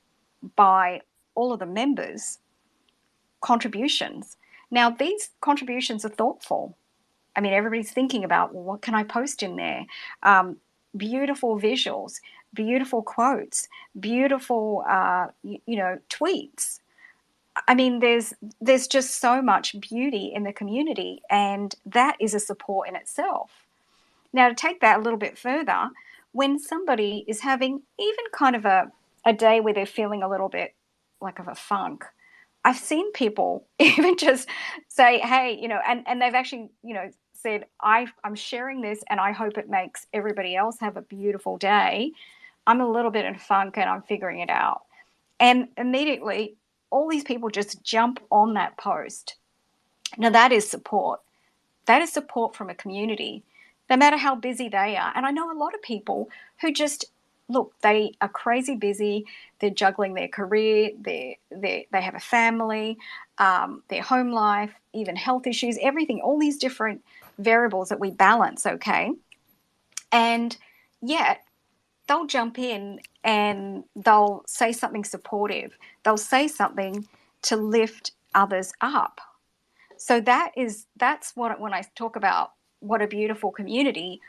by all of the members' contributions. Now, these contributions are thoughtful. I mean, everybody's thinking about, well, what can I post in there? Beautiful visuals, beautiful quotes, beautiful, tweets. I mean, there's just so much beauty in the community, and that is a support in itself. Now, to take that a little bit further, when somebody is having even kind of a day where they're feeling a little bit like of a funk, I've seen people even just say, hey, and they've actually, said, I'm sharing this and I hope it makes everybody else have a beautiful day. I'm a little bit in funk and I'm figuring it out. And immediately, all these people just jump on that post. Now, that is support. That is support from a community, no matter how busy they are. And I know a lot of people who just look, they are crazy busy. They're juggling their career. They have a family, their home life, even health issues, everything, all these different variables that we balance, okay? And yet they'll jump in and they'll say something supportive. They'll say something to lift others up. So that's what, when I talk about what a beautiful community,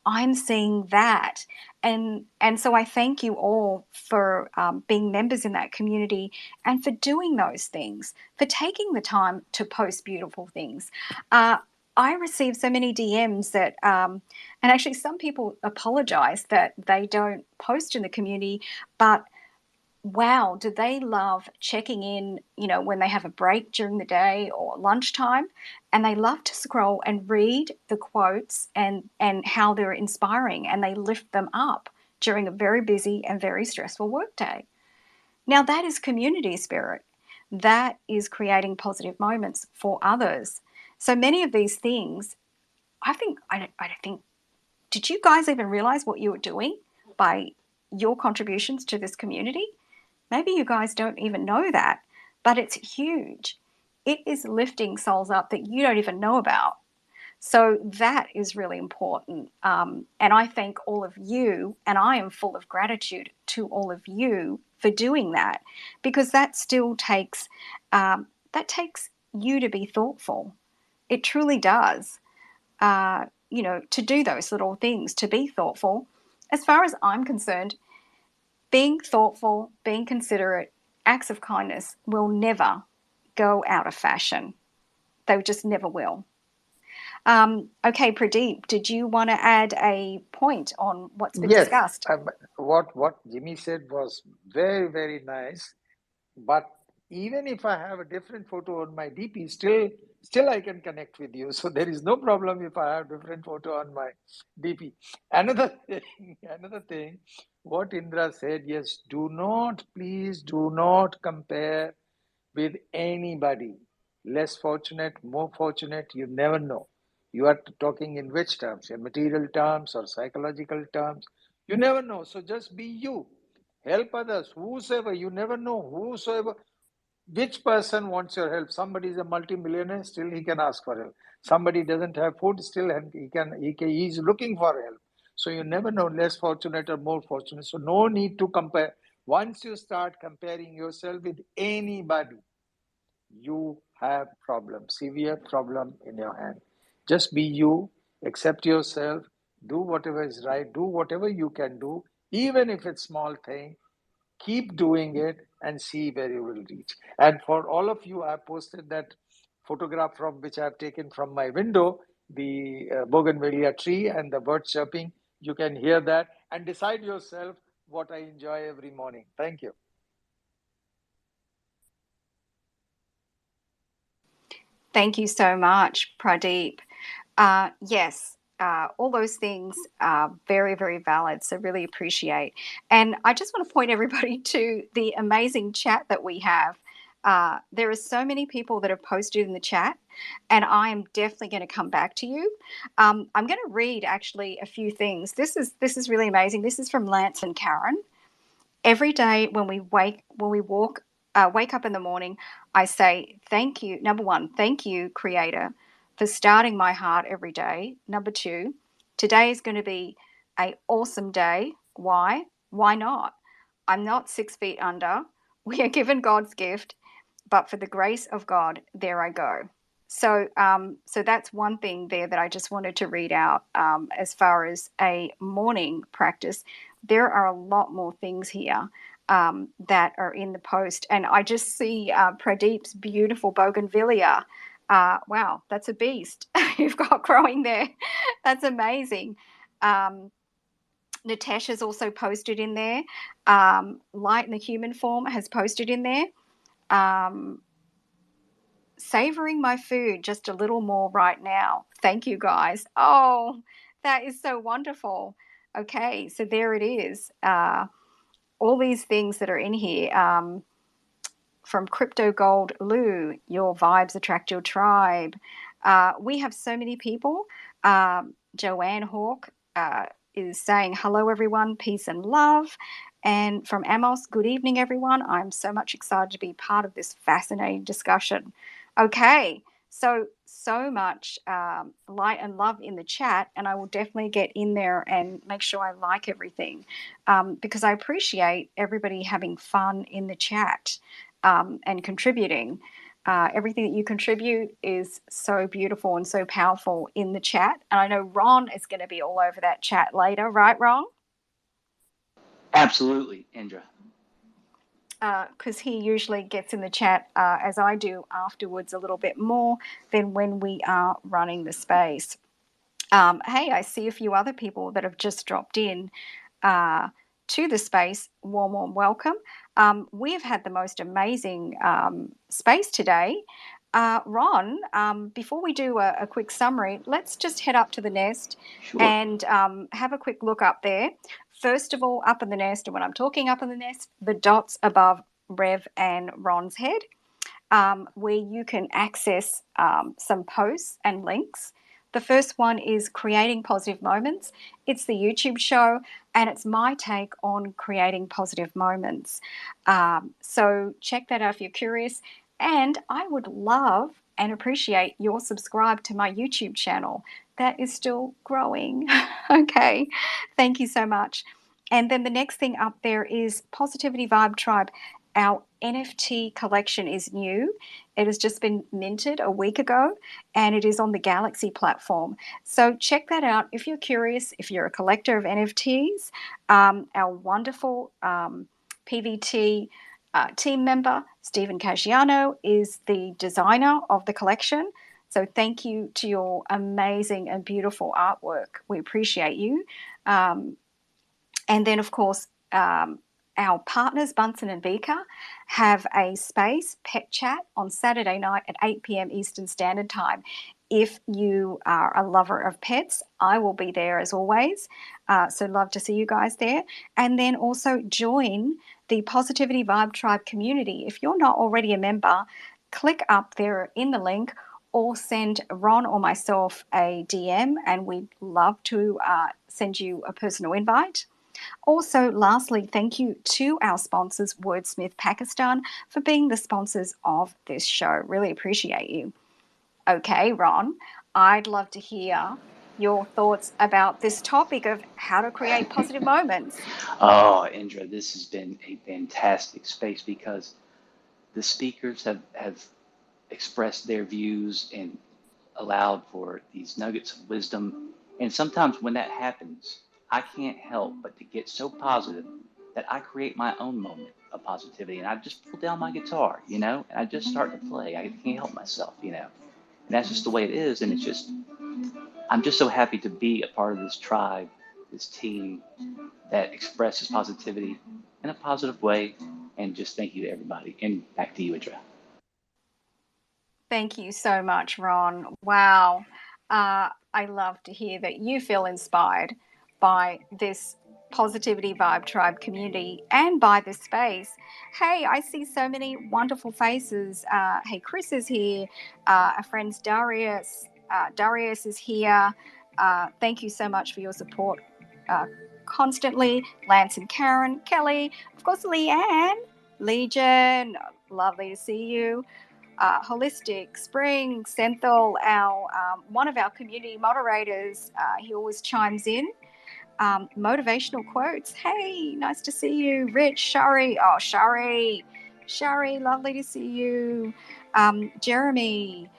I'm seeing that, and so I thank you all for being members in that community and for doing those things, for taking the time to post beautiful things. I receive so many DMs that, and actually some people apologize that they don't post in the community, but wow, do they love checking in, when they have a break during the day or lunchtime, and they love to scroll and read the quotes and how they're inspiring, and they lift them up during a very busy and very stressful workday. Now, that is community spirit. That is creating positive moments for others. So many of these things, I think, did you guys even realize what you were doing by your contributions to this community? Maybe you guys don't even know that, but it's huge. It is lifting souls up that you don't even know about. So that is really important. And I thank all of you, and I am full of gratitude to all of you for doing that, because that still takes, you to be thoughtful. It truly does. To do those little things, to be thoughtful. As far as I'm concerned, being thoughtful, being considerate, acts of kindness will never go out of fashion. They just never will. Okay, Pradeep, did you want to add a point on what's been Yes, discussed? what Jimmy said was very, very nice. But even if I have a different photo on my DP, still I can connect with you. So there is no problem if I have different photo on my DP. Another thing, what Indra said, yes, please do not compare with anybody. Less fortunate, more fortunate, you never know. You are talking in which terms? In material terms or psychological terms? You never know. So just be you. Help others, whosoever, you never know, whosoever, which person wants your help. Somebody is a multi-millionaire, still he can ask for help. Somebody doesn't have food, still he's looking for help. So you never know, less fortunate or more fortunate. So no need to compare. Once you start comparing yourself with anybody, you have problem, severe problem in your hand. Just be you, accept yourself, do whatever is right, do whatever you can do, even if it's small thing. Keep doing it and see where you will reach. And for all of you, I posted that photograph from which I've taken from my window, the bougainvillea tree and the bird chirping. You can hear that and decide yourself what I enjoy every morning. Thank you. Thank you so much, Pradeep. Yes, all those things are very, very valid. So, really appreciate. And I just want to point everybody to the amazing chat that we have. There are so many people that have posted in the chat, and I am definitely going to come back to you. I'm going to read actually a few things. This is really amazing. This is from Lance and Karen. Every day when we wake up in the morning, I say thank you. Number one, thank you, Creator, for starting my heart every day. Number two, today is going to be an awesome day. Why? Why not? I'm not 6 feet under. We are given God's gift, but for the grace of God, there I go. So that's one thing there that I just wanted to read out as far as a morning practice. There are a lot more things here that are in the post, and I just see Pradeep's beautiful bougainvillea. Wow, that's a beast you've got growing there. That's amazing. Nitesh has also posted in there. Light in the Human Form has posted in there. Savoring my food just a little more right now. Thank you, guys. Oh, that is so wonderful. Okay, so there it is. All these things that are in here. From Crypto Gold Lou, your vibes attract your tribe. We have so many people. Joanne Hawk is saying, hello, everyone, peace and love. And from Amos, good evening, everyone. I'm so much excited to be part of this fascinating discussion. Okay, so much light and love in the chat, and I will definitely get in there and make sure I like everything because I appreciate everybody having fun in the chat and contributing. Everything that you contribute is so beautiful and so powerful in the chat. And I know Ron is going to be all over that chat later, right, Ron? Absolutely, Indra. Because he usually gets in the chat as I do afterwards a little bit more than when we are running the space. Hey, I see a few other people that have just dropped in to the space. Warm welcome. We have had the most amazing space today. Ron, before we do a quick summary, let's just head up to the nest and have a quick look up there. First of all, up in the nest, and when I'm talking up in the nest, the dots above Rev and Ron's head, where you can access some posts and links. The first one is Creating Positive Moments. It's the YouTube show, and it's my take on creating positive moments. So check that out if you're curious. And I would love and appreciate your subscribe to my YouTube channel. That is still growing. Okay, thank you so much. And then the next thing up there is Positivity Vibe Tribe. Our NFT collection is new. It has just been minted a week ago, and it is on the Galaxy platform. So check that out if you're curious, if you're a collector of NFTs. Our wonderful PVT team member, Stephen Casciano, is the designer of the collection. So thank you to your amazing and beautiful artwork. We appreciate you. And then, of course, our partners, Bunsen and Beaker, have a space, Pet Chat, on Saturday night at 8 p.m. Eastern Standard Time. If you are a lover of pets, I will be there as always. So love to see you guys there. And then also join the Positivity Vibe Tribe community. If you're not already a member, click up there in the link or send Ron or myself a DM, and we'd love to send you a personal invite. Also, lastly, thank you to our sponsors, Wordsmith Pakistan, for being the sponsors of this show. Really appreciate you. Okay, Ron, I'd love to hear your thoughts about this topic of how to create positive moments. Oh, Indra, this has been a fantastic space because the speakers have expressed their views and allowed for these nuggets of wisdom. And sometimes when that happens, I can't help but to get so positive that I create my own moment of positivity. And I just pull down my guitar, and I just start to play. I can't help myself. And that's just the way it is. And I'm just so happy to be a part of this tribe, this team that expresses positivity in a positive way. And just thank you to everybody. And back to you, Indra. Thank you so much, Ron. Wow. I love to hear that you feel inspired by this Positivity Vibe Tribe community and by this space. Hey, I see so many wonderful faces. Hey, Chris is here. Our friends Darius is here. Thank you so much for your support constantly. Lance and Karen, Kelly, of course, Leanne, Legion, lovely to see you. Wholistic, Spring, Senthil, one of our community moderators, he always chimes in. Motivational quotes. Hey, nice to see you. Rich, Shari. Oh, Shari, lovely to see you. Jeremy,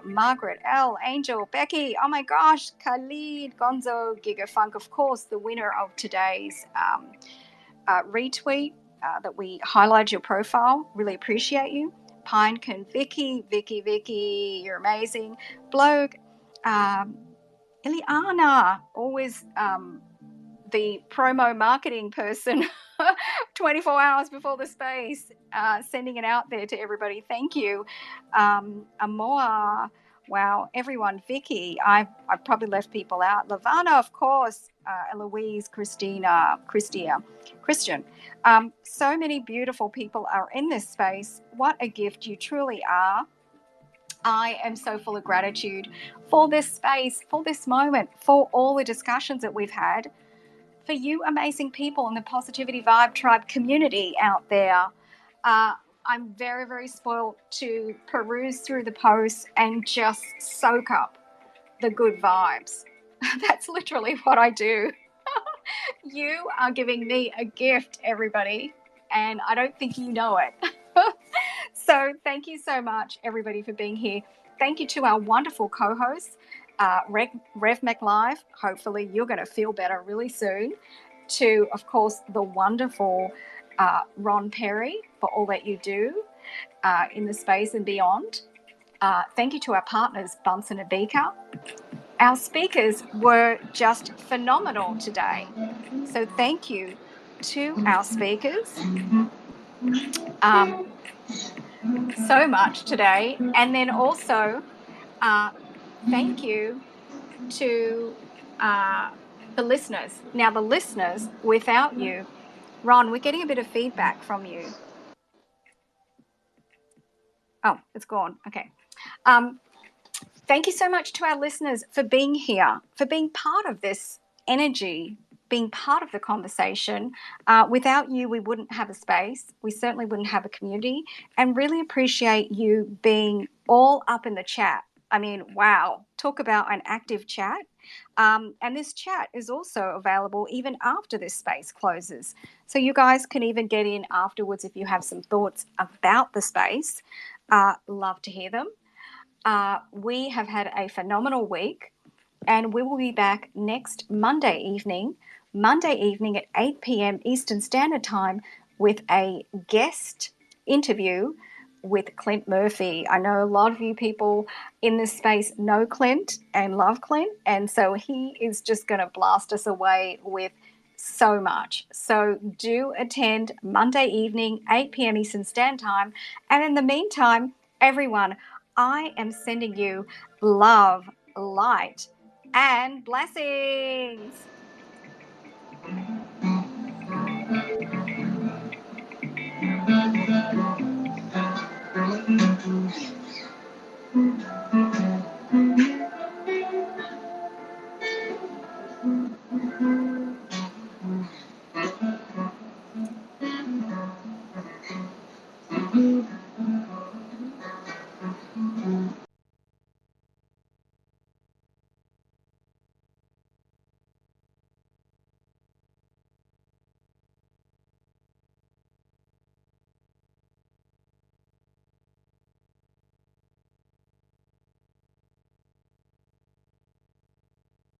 Margaret, L, Angel, Becky. Oh my gosh, Khalid, Gonzo, Gigafunk, of course, the winner of today's retweet that we highlight your profile. Really appreciate you. Pinecone, Vicky, you're amazing. Bloke, Ileana, always the promo marketing person 24 hours before the space, sending it out there to everybody. Thank you. Amoa, wow, everyone. Vicky, I've probably left people out. Lavana, of course. Eloise, Christina, Christian. So many beautiful people are in this space. What a gift you truly are. I am so full of gratitude for this space, for this moment, for all the discussions that we've had, for you amazing people in the Positivity Vibe Tribe community out there. I'm very, very spoiled to peruse through the posts and just soak up the good vibes. That's literally what I do. You are giving me a gift, everybody, and I don't think you know it. So thank you so much, everybody, for being here. Thank you to our wonderful co-hosts, Rev McLive. Hopefully you're going to feel better really soon. To, of course, the wonderful Ron Perry for all that you do in the space and beyond. Thank you to our partners, Bunsen and Beaker. Our speakers were just phenomenal today. So thank you to our speakers so much today. And then also thank you to the listeners. Now, the listeners, without you, Ron, we're getting a bit of feedback from you. Oh, it's gone. Okay. Thank you so much to our listeners for being here, for being part of this energy, being part of the conversation. Without you, we wouldn't have a space. We certainly wouldn't have a community, and really appreciate you being all up in the chat. I mean, wow, talk about an active chat. And this chat is also available even after this space closes. So you guys can even get in afterwards if you have some thoughts about the space. Love to hear them. We have had a phenomenal week, and we will be back next Monday evening at 8 p.m. Eastern Standard Time with a guest interview with Clint Murphy. I know a lot of you people in this space know Clint and love Clint, and so he is just going to blast us away with so much. So do attend Monday evening, 8 p.m. Eastern Standard Time. And in the meantime, everyone, I am sending you love, light, and blessings.